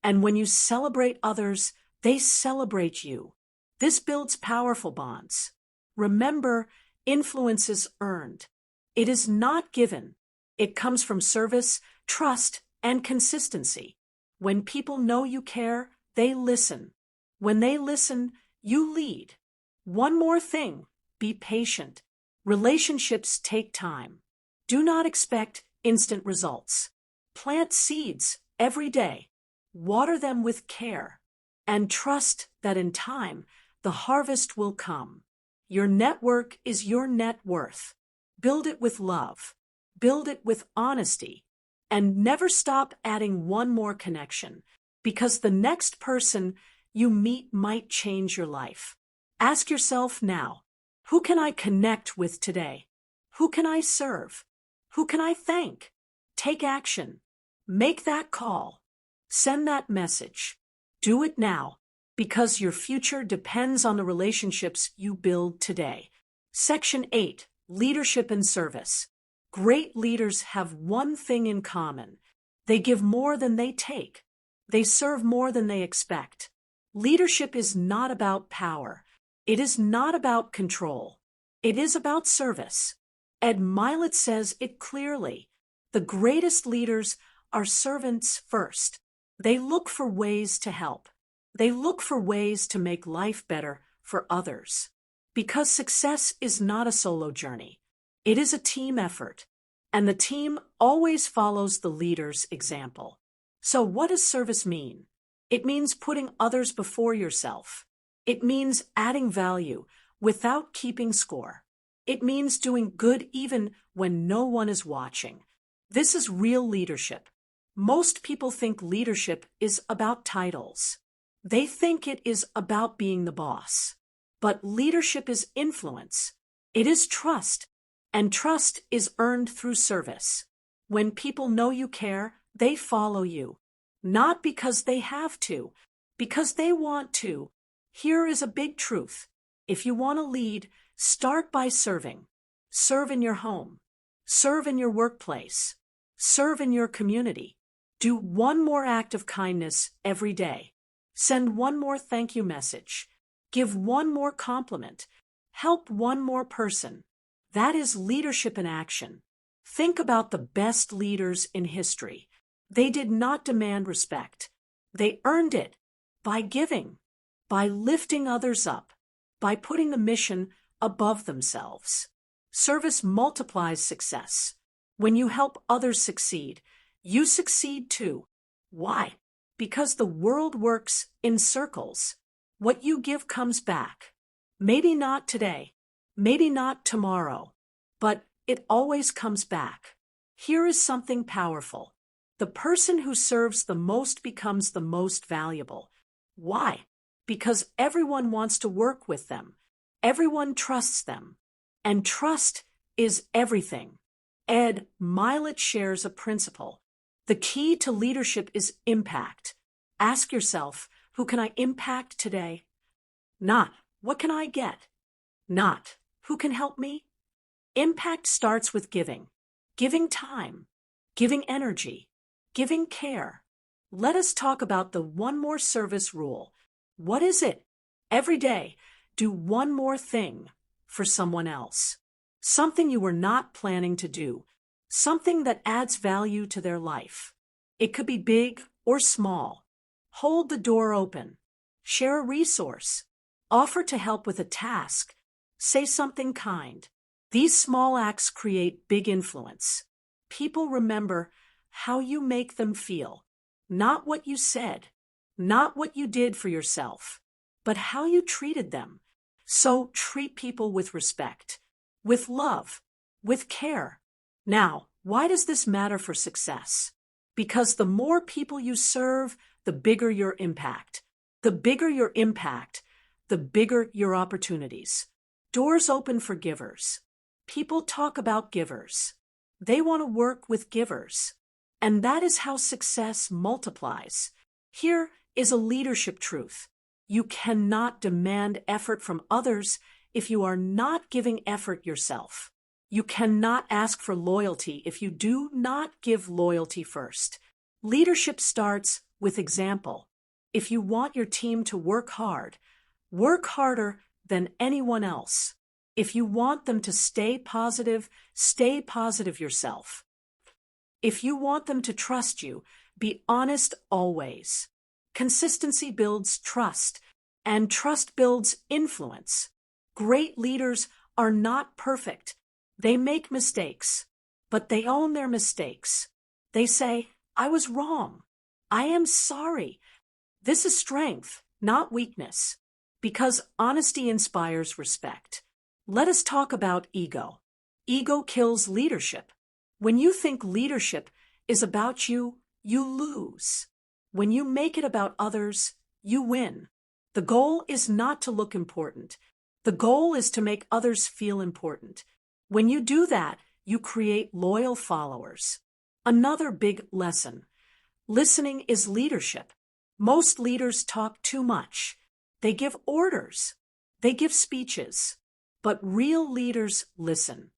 And when you celebrate others, they celebrate you. This builds powerful bonds. Remember, influence is earned. It is not given. It comes from service, trust, and consistency. When people know you care, they listen. When they listen, you lead. One more thing, be patient. Relationships take time. Do not expect instant results. Plant seeds every day. Water them with care. And trust that in time, the harvest will come. Your network is your net worth. Build it with love. Build it with honesty. And never stop adding one more connection, because the next person you meet might change your life. Ask yourself now, who can I connect with today? Who can I serve? Who can I thank? Take action. Make that call. Send that message. Do it now, because your future depends on the relationships you build today. Section 8, Leadership and Service. Great leaders have one thing in common. They give more than they take. They serve more than they expect. Leadership is not about power. It is not about control. It is about service. Ed Mylett says it clearly. The greatest leaders are servants first. They look for ways to help. They look for ways to make life better for others. Because success is not a solo journey. It is a team effort. And the team always follows the leader's example. So what does service mean? It means putting others before yourself. It means adding value without keeping score. It means doing good even when no one is watching. This is real leadership. Most people think leadership is about titles. They think it is about being the boss. But leadership is influence. It is trust. And trust is earned through service. When people know you care, they follow you. Not because they have to, because they want to. Here is a big truth. If you want to lead, start by serving. Serve in your home. Serve in your workplace. Serve in your community. Do one more act of kindness every day. Send one more thank you message. Give one more compliment. Help one more person. That is leadership in action. Think about the best leaders in history. They did not demand respect. They earned it by giving, by lifting others up, by putting the mission above themselves. Service multiplies success. When you help others succeed, you succeed too. Why? Because the world works in circles. What you give comes back. Maybe not today, maybe not tomorrow, but it always comes back. Here is something powerful. The person who serves the most becomes the most valuable. Why? Because everyone wants to work with them. Everyone trusts them. And trust is everything. Ed Mylett shares a principle. The key to leadership is impact. Ask yourself, who can I impact today? Not, what can I get? Not, who can help me? Impact starts with giving. Giving time. Giving energy. Giving care. Let us talk about the one more service rule. What is it? Every day, do one more thing for someone else. Something you were not planning to do. Something that adds value to their life. It could be big or small. Hold the door open. Share a resource. Offer to help with a task. Say something kind. These small acts create big influence. People remember how you make them feel, not what you said, not what you did for yourself, but how you treated them. So treat people with respect, with love, with care. Now, why does this matter for success? Because the more people you serve, the bigger your impact. The bigger your impact, the bigger your opportunities. Doors open for givers. People talk about givers. They want to work with givers. And that is how success multiplies. Here is a leadership truth. You cannot demand effort from others if you are not giving effort yourself. You cannot ask for loyalty if you do not give loyalty first. Leadership starts with example. If you want your team to work hard, work harder than anyone else. If you want them to stay positive yourself. If you want them to trust you, be honest always. Consistency builds trust, and trust builds influence. Great leaders are not perfect. They make mistakes, but they own their mistakes. They say, I was wrong. I am sorry. This is strength, not weakness, because honesty inspires respect. Let us talk about ego. Ego kills leadership. When you think leadership is about you, you lose. When you make it about others, you win. The goal is not to look important. The goal is to make others feel important. When you do that, you create loyal followers. Another big lesson. Listening is leadership. Most leaders talk too much. They give orders. They give speeches. But real leaders listen.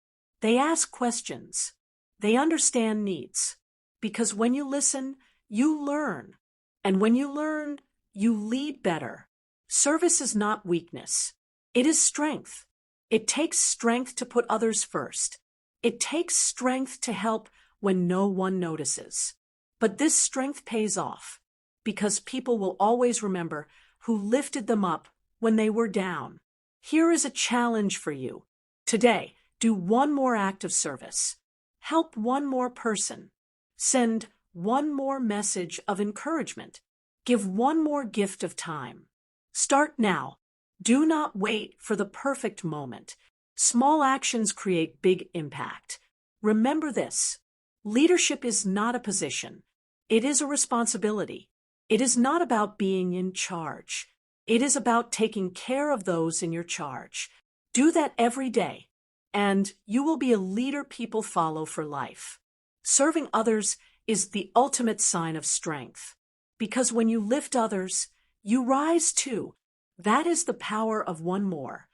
They ask questions. They understand needs. Because when you listen, you learn. And when you learn, you lead better. Service is not weakness. It is strength. It takes strength to put others first. It takes strength to help when no one notices. But this strength pays off, because people will always remember who lifted them up when they were down. Here is a challenge for you. Today, do one more act of service. Help one more person. Send one more message of encouragement. Give one more gift of time. Start now. Do not wait for the perfect moment. Small actions create big impact. Remember this. Leadership is not a position. It is a responsibility. It is not about being in charge. It is about taking care of those in your charge. Do that every day, and you will be a leader people follow for life. Serving others is the ultimate sign of strength, because when you lift others, you rise too. That is the power of one more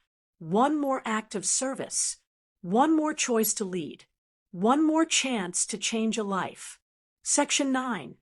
act of service, one more choice to lead, one more chance to change a life. Section 9.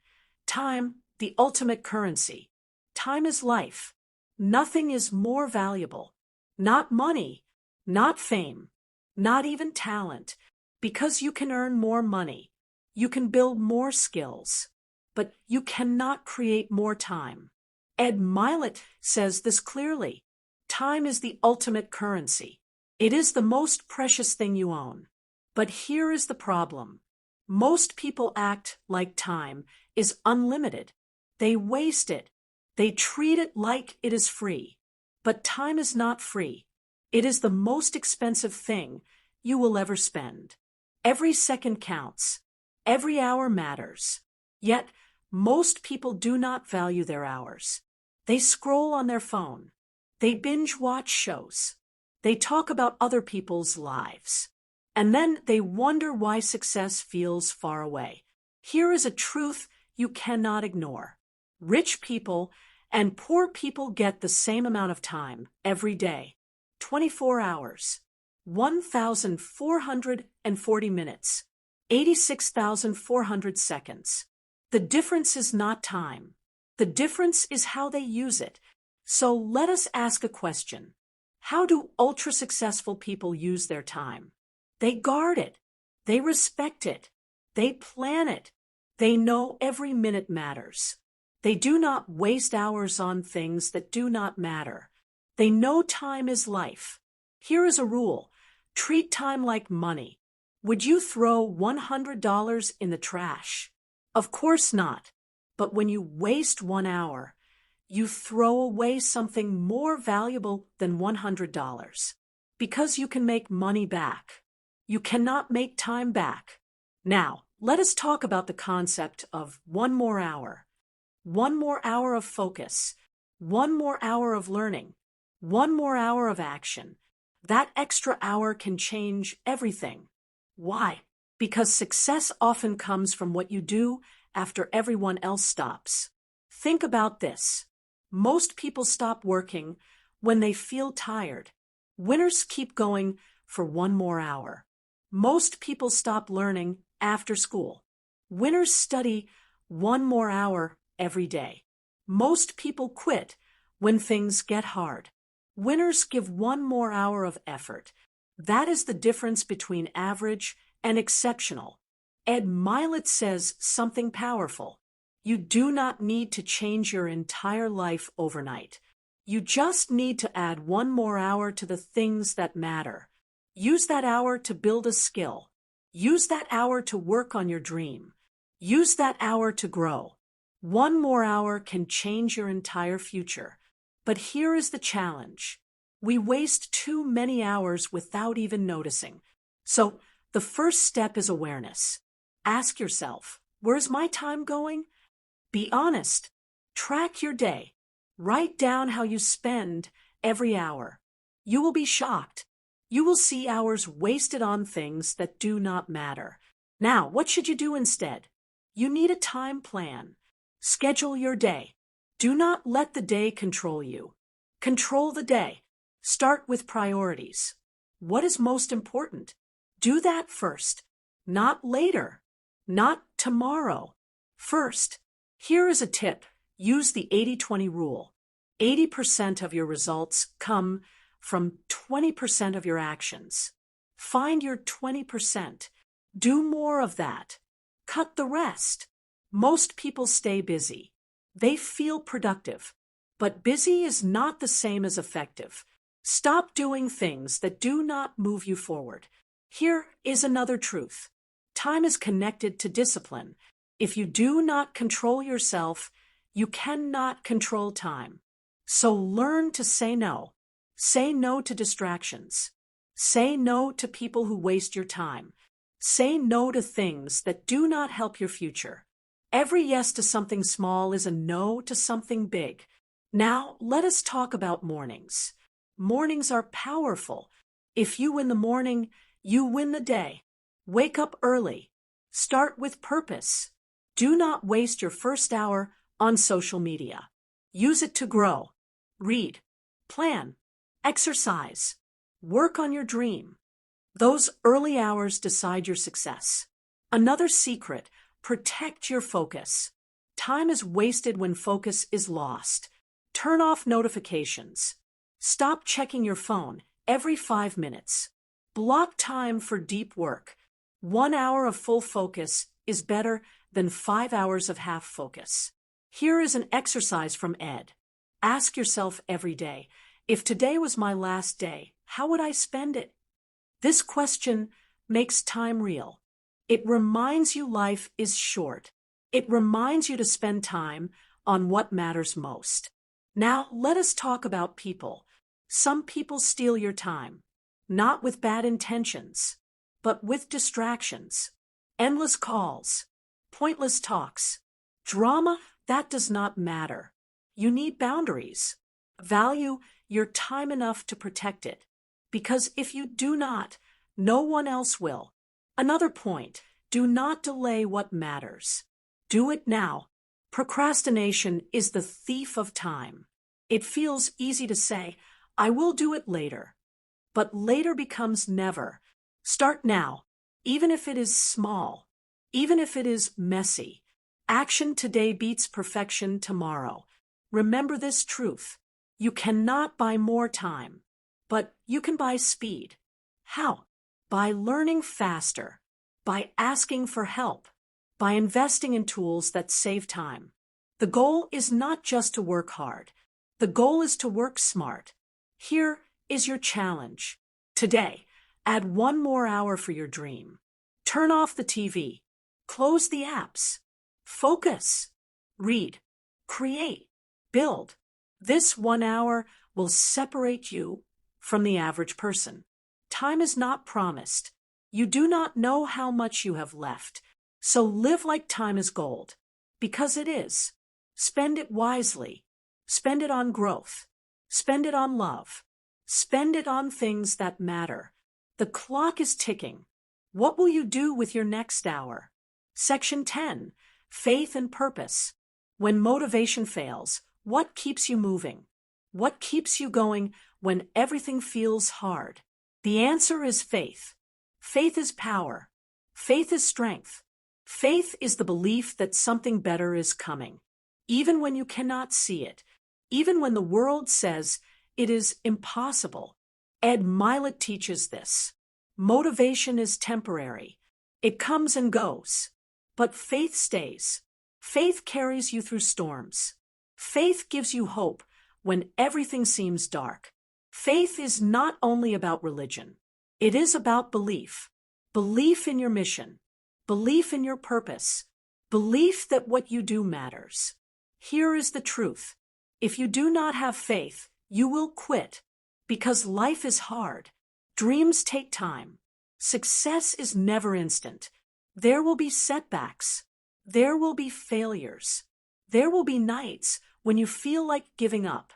Time, the ultimate currency. Time is life. Nothing is more valuable. Not money, not fame, not even talent, because you can earn more money. You can build more skills, but you cannot create more time. Ed Mylett says this clearly. Time is the ultimate currency. It is the most precious thing you own. But here is the problem. Most people act like time is unlimited. They waste it. They treat it like it is free. But time is not free. It is the most expensive thing you will ever spend. Every second counts. Every hour matters. Yet, most people do not value their hours. They scroll on their phone. They binge-watch shows. They talk about other people's lives. And then they wonder why success feels far away. Here is a truth you cannot ignore. Rich people and poor people get the same amount of time every day. 24 hours, 1,440 minutes, 86,400 seconds. The difference is not time. The difference is how they use it. So let us ask a question. How do ultra-successful people use their time? They guard it. They respect it. They plan it. They know every minute matters. They do not waste hours on things that do not matter. They know time is life. Here is a rule. Treat time like money. Would you throw $100 in the trash? Of course not. But when you waste 1 hour, you throw away something more valuable than $100. Because you can make money back. You cannot make time back. Now, let us talk about the concept of 1 more hour. 1 more hour of focus. 1 more hour of learning. 1 more hour of action. That extra hour can change everything. Why? Because success often comes from what you do after everyone else stops. Think about this. Most people stop working when they feel tired. Winners keep going for 1 more hour. Most people stop learning after school. Winners study 1 more hour every day. Most people quit when things get hard. Winners give 1 more hour of effort. That is the difference between average and exceptional. Ed Mylett says something powerful. You do not need to change your entire life overnight. You just need to add 1 more hour to the things that matter. Use that hour to build a skill. Use that hour to work on your dream. Use that hour to grow. 1 more hour can change your entire future. But here is the challenge. We waste too many hours without even noticing. So, the first step is awareness. Ask yourself, where's my time going? Be honest. Track your day. Write down how you spend every hour. You will be shocked. You will see hours wasted on things that do not matter. Now, what should you do instead? You need a time plan. Schedule your day. Do not let the day control you. Control the day. Start with priorities. What is most important? Do that first, not later, not tomorrow. First, here is a tip. Use the 80-20 rule. 80% of your results come from 20% of your actions. Find your 20%. Do more of that. Cut the rest. Most people stay busy. They feel productive. But busy is not the same as effective. Stop doing things that do not move you forward. Here is another truth. Time is connected to discipline. If you do not control yourself, you cannot control time. So learn to say no. Say no to distractions. Say no to people who waste your time. Say no to things that do not help your future. Every yes to something small is a no to something big. Now, let us talk about mornings. Mornings are powerful. If you win the morning, you win the day. Wake up early. Start with purpose. Do not waste your first hour on social media. Use it to grow. Read. Plan. Exercise. Work on your dream. Those early hours decide your success. Another secret, protect your focus. Time is wasted when focus is lost. Turn off notifications. Stop checking your phone every 5 minutes. Block time for deep work. 1 hour of full focus is better than 5 hours of half focus. Here is an exercise from Ed. Ask yourself every day, if today was my last day, how would I spend it? This question makes time real. It reminds you life is short. It reminds you to spend time on what matters most. Now, let us talk about people. Some people steal your time, not with bad intentions, but with distractions. Endless calls, pointless talks, drama that does not matter. You need boundaries. Value your time enough to protect it, because if you do not, no one else will. Another point, do not delay what matters. Do it now. Procrastination is the thief of time. It feels easy to say, I will do it later. But later becomes never. Start now, even if it is small, even if it is messy. Action today beats perfection tomorrow. Remember this truth. You cannot buy more time, but you can buy speed. How? By learning faster, by asking for help, by investing in tools that save time. The goal is not just to work hard. The goal is to work smart. Here is your challenge. Today, add 1 more hour for your dream. Turn off the TV. Close the apps. Focus. Read. Create. Build. This 1 hour will separate you from the average person. Time is not promised. You do not know how much you have left. So live like time is gold. Because it is. Spend it wisely. Spend it on growth. Spend it on love. Spend it on things that matter. The clock is ticking. What will you do with your next hour? Section 10. Faith and purpose. When motivation fails, what keeps you moving? What keeps you going when everything feels hard? The answer is faith. Faith is power. Faith is strength. Faith is the belief that something better is coming. Even when you cannot see it. Even when the world says it is impossible. Ed Mylett teaches this. Motivation is temporary. It comes and goes. But faith stays. Faith carries you through storms. Faith gives you hope when everything seems dark. Faith is not only about religion. It is about belief. Belief in your mission. Belief in your purpose. Belief that what you do matters. Here is the truth. If you do not have faith, you will quit. Because life is hard. Dreams take time. Success is never instant. There will be setbacks. There will be failures. There will be nights when you feel like giving up.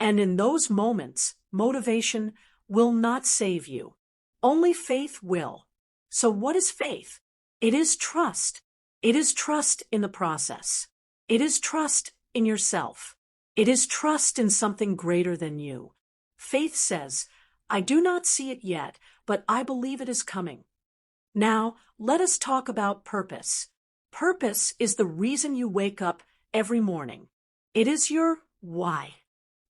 And in those moments, motivation will not save you. Only faith will. So what is faith? It is trust. It is trust in the process. It is trust in yourself. It is trust in something greater than you. Faith says, I do not see it yet, but I believe it is coming. Now, let us talk about purpose. Purpose is the reason you wake up every morning. It is your why.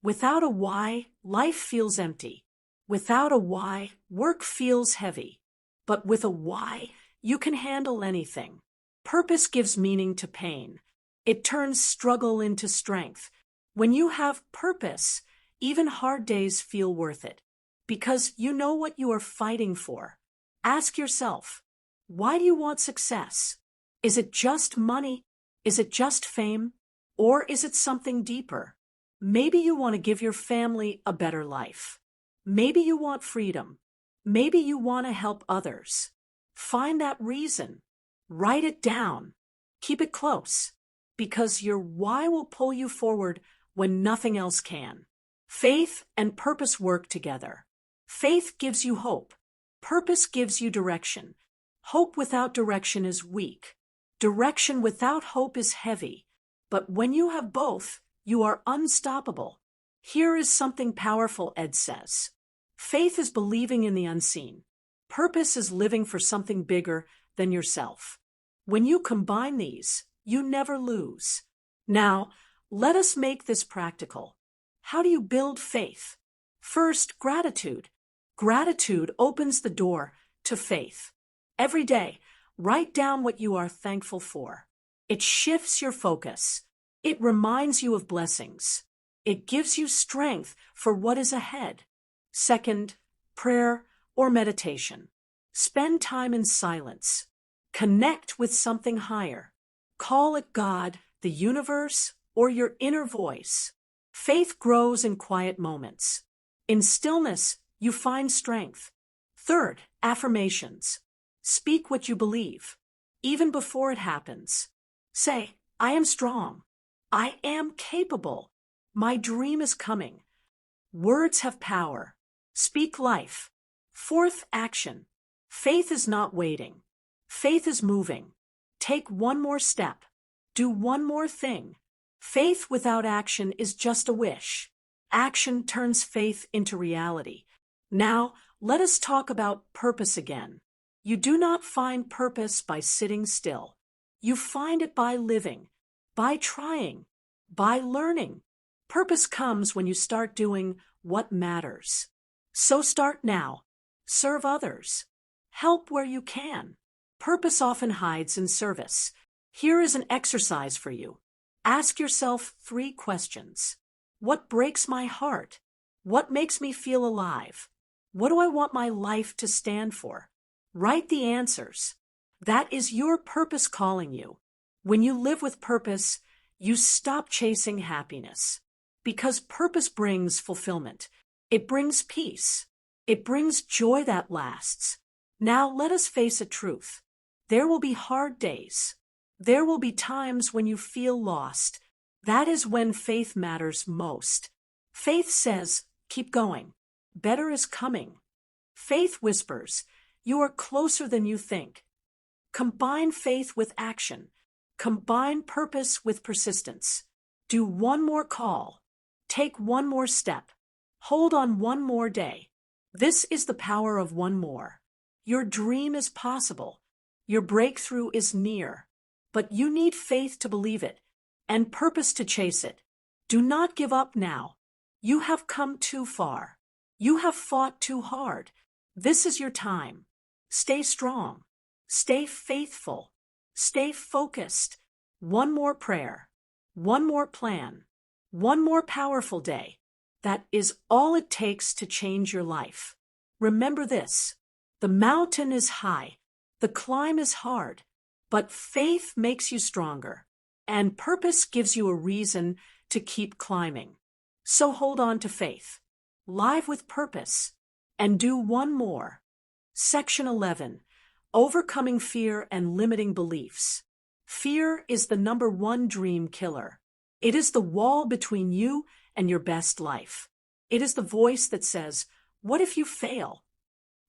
Without a why, life feels empty. Without a why, work feels heavy. But with a why, you can handle anything. Purpose gives meaning to pain. It turns struggle into strength. When you have purpose, even hard days feel worth it. Because you know what you are fighting for. Ask yourself, why do you want success? Is it just money? Is it just fame? Or is it something deeper? Maybe you want to give your family a better life. Maybe you want freedom. Maybe you want to help others. Find that reason. Write it down. Keep it close. Because your why will pull you forward when nothing else can. Faith and purpose work together. Faith gives you hope. Purpose gives you direction. Hope without direction is weak. Direction without hope is heavy. But when you have both, you are unstoppable. Here is something powerful, Ed says. Faith is believing in the unseen. Purpose is living for something bigger than yourself. When you combine these, you never lose. Now, let us make this practical. How do you build faith? First, gratitude. Gratitude opens the door to faith. Every day, write down what you are thankful for. It shifts your focus. It reminds you of blessings. It gives you strength for what is ahead. Second, prayer or meditation. Spend time in silence. Connect with something higher. Call it God, the universe, or your inner voice. Faith grows in quiet moments. In stillness, you find strength. Third, affirmations. Speak what you believe, even before it happens. Say, I am strong. I am capable. My dream is coming. Words have power. Speak life. Fourth, action. Faith is not waiting. Faith is moving. Take one more step. Do one more thing. Faith without action is just a wish. Action turns faith into reality. Now, let us talk about purpose again. You do not find purpose by sitting still. You find it by living, by trying, by learning. Purpose comes when you start doing what matters. So start now. Serve others. Help where you can. Purpose often hides in service. Here is an exercise for you. Ask yourself 3 questions. What breaks my heart? What makes me feel alive? What do I want my life to stand for? Write the answers. That is your purpose calling you. When you live with purpose, you stop chasing happiness. Because purpose brings fulfillment. It brings peace. It brings joy that lasts. Now let us face a truth. There will be hard days. There will be times when you feel lost. That is when faith matters most. Faith says, keep going. Better is coming. Faith whispers, you are closer than you think. Combine faith with action. Combine purpose with persistence. Do one more call. Take one more step. Hold on one more day. This is the power of one more. Your dream is possible. Your breakthrough is near. But you need faith to believe it, and purpose to chase it. Do not give up now. You have come too far. You have fought too hard. This is your time. Stay strong. Stay faithful. Stay focused. One more prayer. One more plan. One more powerful day. That is all it takes to change your life. Remember this. The mountain is high. The climb is hard. But faith makes you stronger. And purpose gives you a reason to keep climbing. So hold on to faith. Live with purpose. And do one more. Section 11. Overcoming fear and limiting beliefs. Fear is the #1 dream killer. It is the wall between you and your best life. It is the voice that says, what if you fail?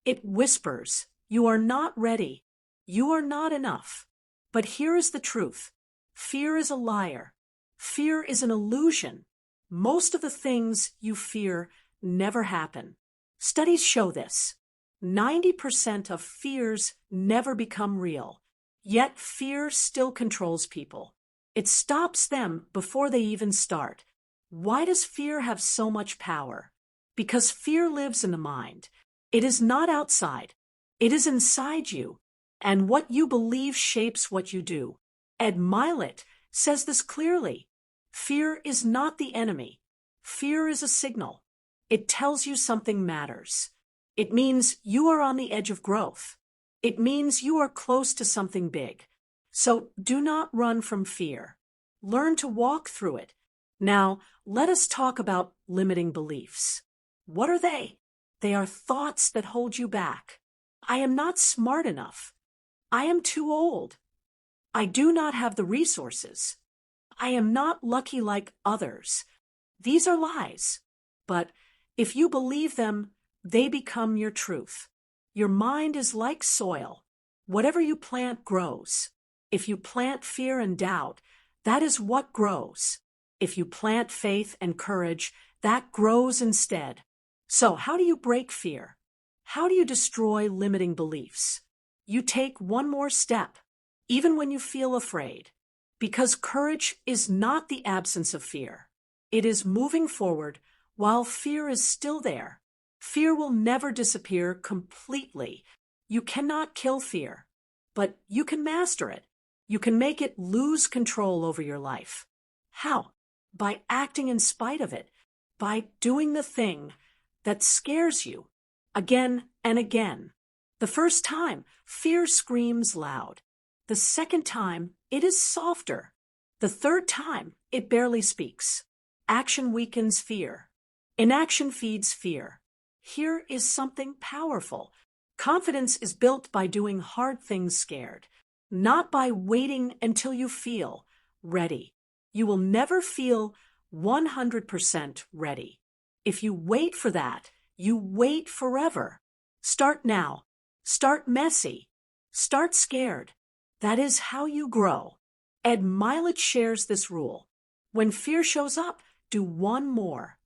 It whispers, you are not ready. You are not enough. But here is the truth. Fear is a liar. Fear is an illusion. Most of the things you fear never happen. Studies show this. 90% of fears never become real. Yet fear still controls people. It stops them before they even start. Why does fear have so much power? Because fear lives in the mind. It is not outside. It is inside you. And what you believe shapes what you do. Ed Mylett says this clearly. Fear is not the enemy. Fear is a signal. It tells you something matters. It means you are on the edge of growth. It means you are close to something big. So do not run from fear. Learn to walk through it. Now, let us talk about limiting beliefs. What are they? They are thoughts that hold you back. I am not smart enough. I am too old. I do not have the resources. I am not lucky like others. These are lies. But if you believe them, they become your truth. Your mind is like soil. Whatever you plant grows. If you plant fear and doubt, that is what grows. If you plant faith and courage, that grows instead. So how do you break fear? How do you destroy limiting beliefs? You take one more step, even when you feel afraid. Because courage is not the absence of fear. It is moving forward while fear is still there. Fear will never disappear completely. You cannot kill fear, but you can master it. You can make it lose control over your life. How? By acting in spite of it, by doing the thing that scares you again and again. The first time, fear screams loud. The second time, it is softer. The third time, it barely speaks. Action weakens fear. Inaction feeds fear. Here is something powerful. Confidence is built by doing hard things scared, not by waiting until you feel ready. You will never feel 100% ready. If you wait for that, you wait forever. Start now. Start messy. Start scared. That is how you grow. Ed Mylett shares this rule. When fear shows up, do one more.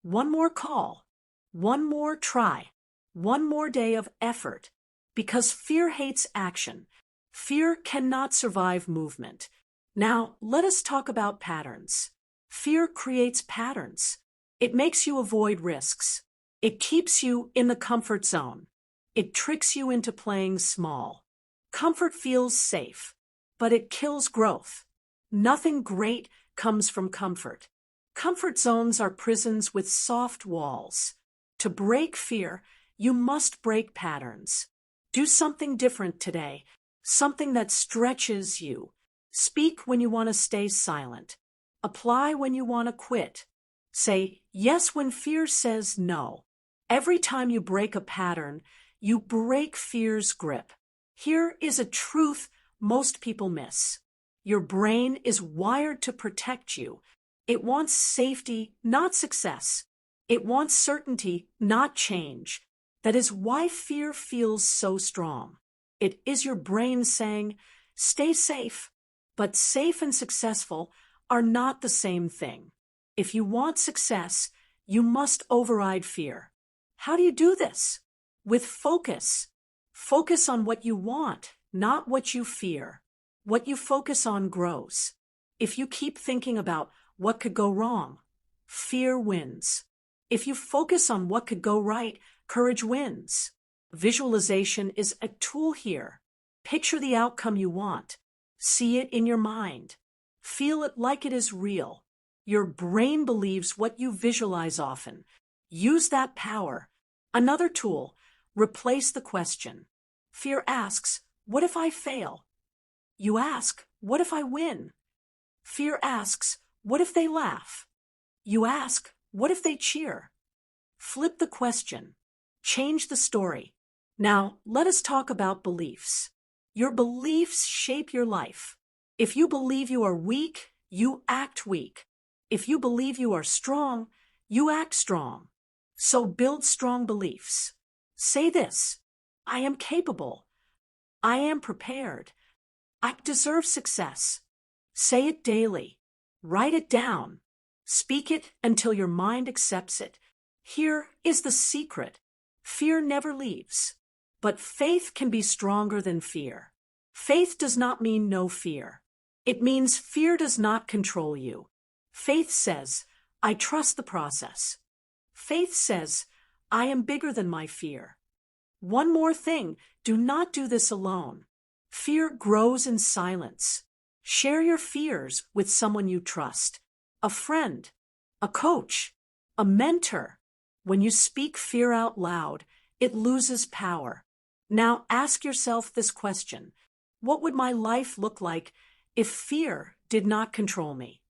One more call. One more try. One more day of effort. Because fear hates action. Fear cannot survive movement. Now, let us talk about patterns. Fear creates patterns. It makes you avoid risks. It keeps you in the comfort zone. It tricks you into playing small. Comfort feels safe, but it kills growth. Nothing great comes from comfort. Comfort zones are prisons with soft walls. To break fear, you must break patterns. Do something different today, something that stretches you. Speak when you want to stay silent. Apply when you want to quit. Say yes when fear says no. Every time you break a pattern, you break fear's grip. Here is a truth most people miss. Your brain is wired to protect you. It wants safety, not success. It wants certainty, not change. That is why fear feels so strong. It is your brain saying, stay safe. But safe and successful are not the same thing. If you want success, you must override fear. How do you do this? With focus. Focus on what you want, not what you fear. What you focus on grows. If you keep thinking about what could go wrong, fear wins. If you focus on what could go right, courage wins. Visualization is a tool here. Picture the outcome you want. See it in your mind. Feel it like it is real. Your brain believes what you visualize often. Use that power. Another tool, replace the question. Fear asks, what if I fail? You ask, what if I win? Fear asks, what if they laugh? You ask, what if they cheer? Flip the question. Change the story. Now, let us talk about beliefs. Your beliefs shape your life. If you believe you are weak, you act weak. If you believe you are strong, you act strong. So build strong beliefs. Say this, I am capable. I am prepared. I deserve success. Say it daily. Write it down. Speak it until your mind accepts it. Here is the secret. Fear never leaves. But faith can be stronger than fear. Faith does not mean no fear. It means fear does not control you. Faith says, I trust the process. Faith says, I am bigger than my fear. One more thing, do not do this alone. Fear grows in silence. Share your fears with someone you trust, a friend, a coach, a mentor. When you speak fear out loud, it loses power. Now ask yourself this question. What would my life look like if fear did not control me?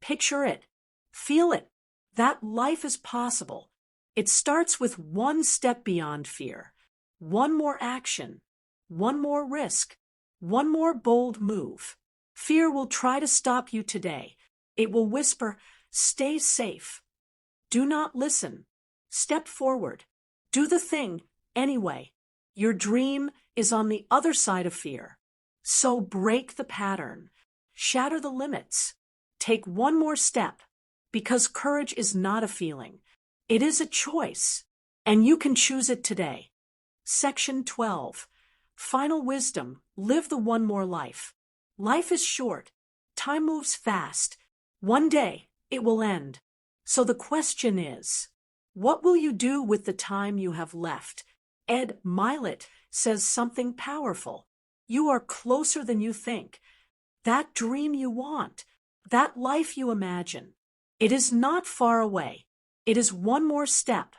Picture it. Feel it. That life is possible. It starts with one step beyond fear. One more action. One more risk. One more bold move. Fear will try to stop you today. It will whisper, stay safe. Do not listen. Step forward. Do the thing anyway. Your dream is on the other side of fear. So break the pattern. Shatter the limits. Take one more step, because courage is not a feeling. It is a choice, and you can choose it today. Section 12. Final wisdom. Live the one more life. Life is short. Time moves fast. One day, it will end. So the question is, what will you do with the time you have left? Ed Mylett says something powerful. You are closer than you think. That dream you want, that life you imagine, it is not far away. It is one more step,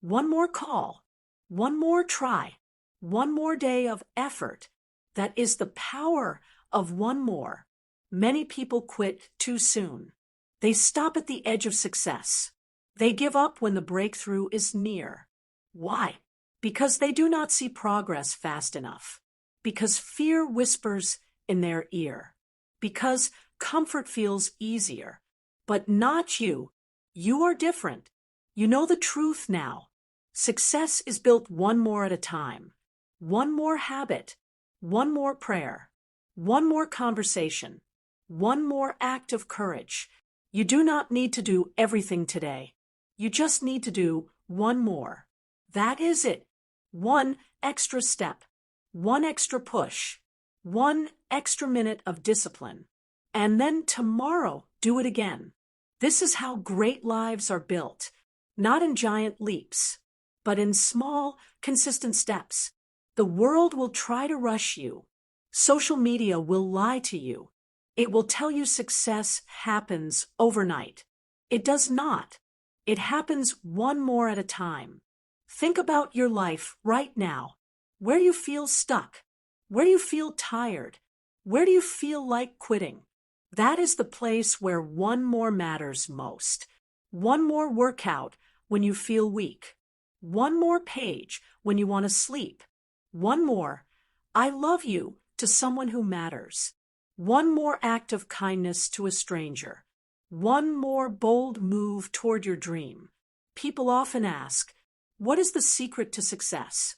one more call, one more try, one more day of effort. That is the power of one more. Many people quit too soon. They stop at the edge of success. They give up when the breakthrough is near. Why? Because they do not see progress fast enough. Because fear whispers in their ear. Because comfort feels easier. But not you. You are different. You know the truth now. Success is built one more at a time. One more habit. One more prayer. One more conversation. One more act of courage. You do not need to do everything today. You just need to do one more. That is it. One extra step. One extra push. one extra minute of discipline, and then tomorrow do it again. This is how great lives are built, not in giant leaps, but in small, consistent steps. The world will try to rush you. Social media will lie to you. It will tell you success happens overnight. It does not. It happens one more at a time. Think about your life right now. Where you feel stuck? Where you feel tired? Where do you feel like quitting? That is the place where one more matters most. One more workout when you feel weak. One more page when you want to sleep. One more "I love you" to someone who matters. One more act of kindness to a stranger. One more bold move toward your dream. People often ask, what is the secret to success?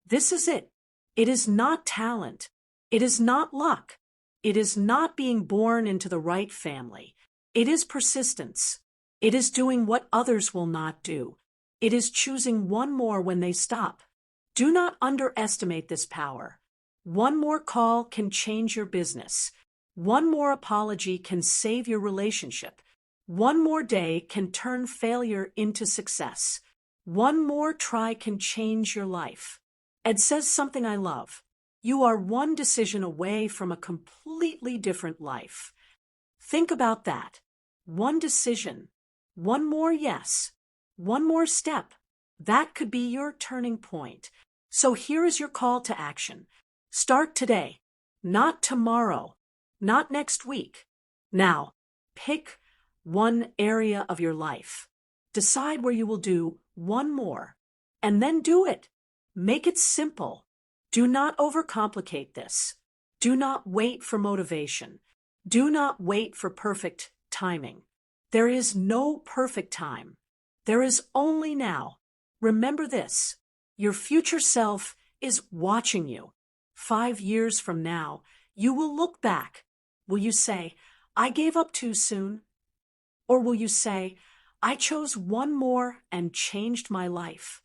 This is it. It is not talent. It is not luck. It is not being born into the right family. It is persistence. It is doing what others will not do. It is choosing one more when they stop. Do not underestimate this power. One more call can change your business. One more apology can save your relationship. One more day can turn failure into success. One more try can change your life. Ed says something I love. You are one decision away from a completely different life. Think about that. One decision. One more yes. One more step. That could be your turning point. So here is your call to action. Start today, not tomorrow, not next week. Now, pick one area of your life. Decide where you will do one more, and then do it. Make it simple. Do not overcomplicate this. Do not wait for motivation. Do not wait for perfect timing. There is no perfect time. There is only now. Remember this. Your future self is watching you. 5 years from now, you will look back. Will you say, I gave up too soon? Or will you say, I chose one more and changed my life?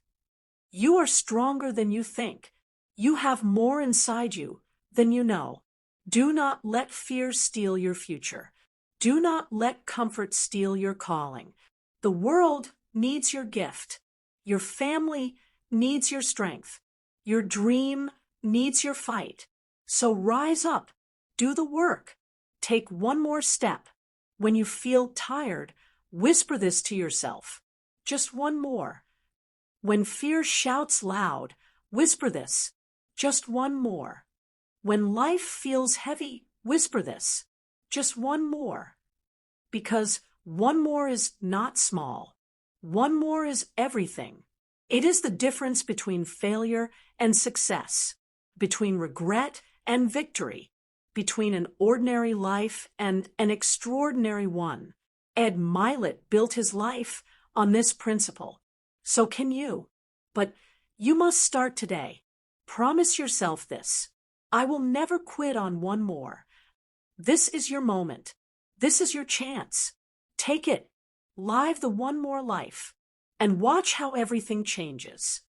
You are stronger than you think. You have more inside you than you know. Do not let fear steal your future. Do not let comfort steal your calling. The world needs your gift. Your family needs your strength. Your dream needs your fight. So rise up. Do the work. Take one more step. When you feel tired, whisper this to yourself. Just one more. When fear shouts loud, whisper this. Just one more. When life feels heavy, whisper this. Just one more. Because one more is not small. One more is everything. It is the difference between failure and success, between regret and victory, between an ordinary life and an extraordinary one. Ed Mylett built his life on this principle. So can you. But you must start today. Promise yourself this. I will never quit on one more. This is your moment. This is your chance. Take it. Live the one more life. And watch how everything changes.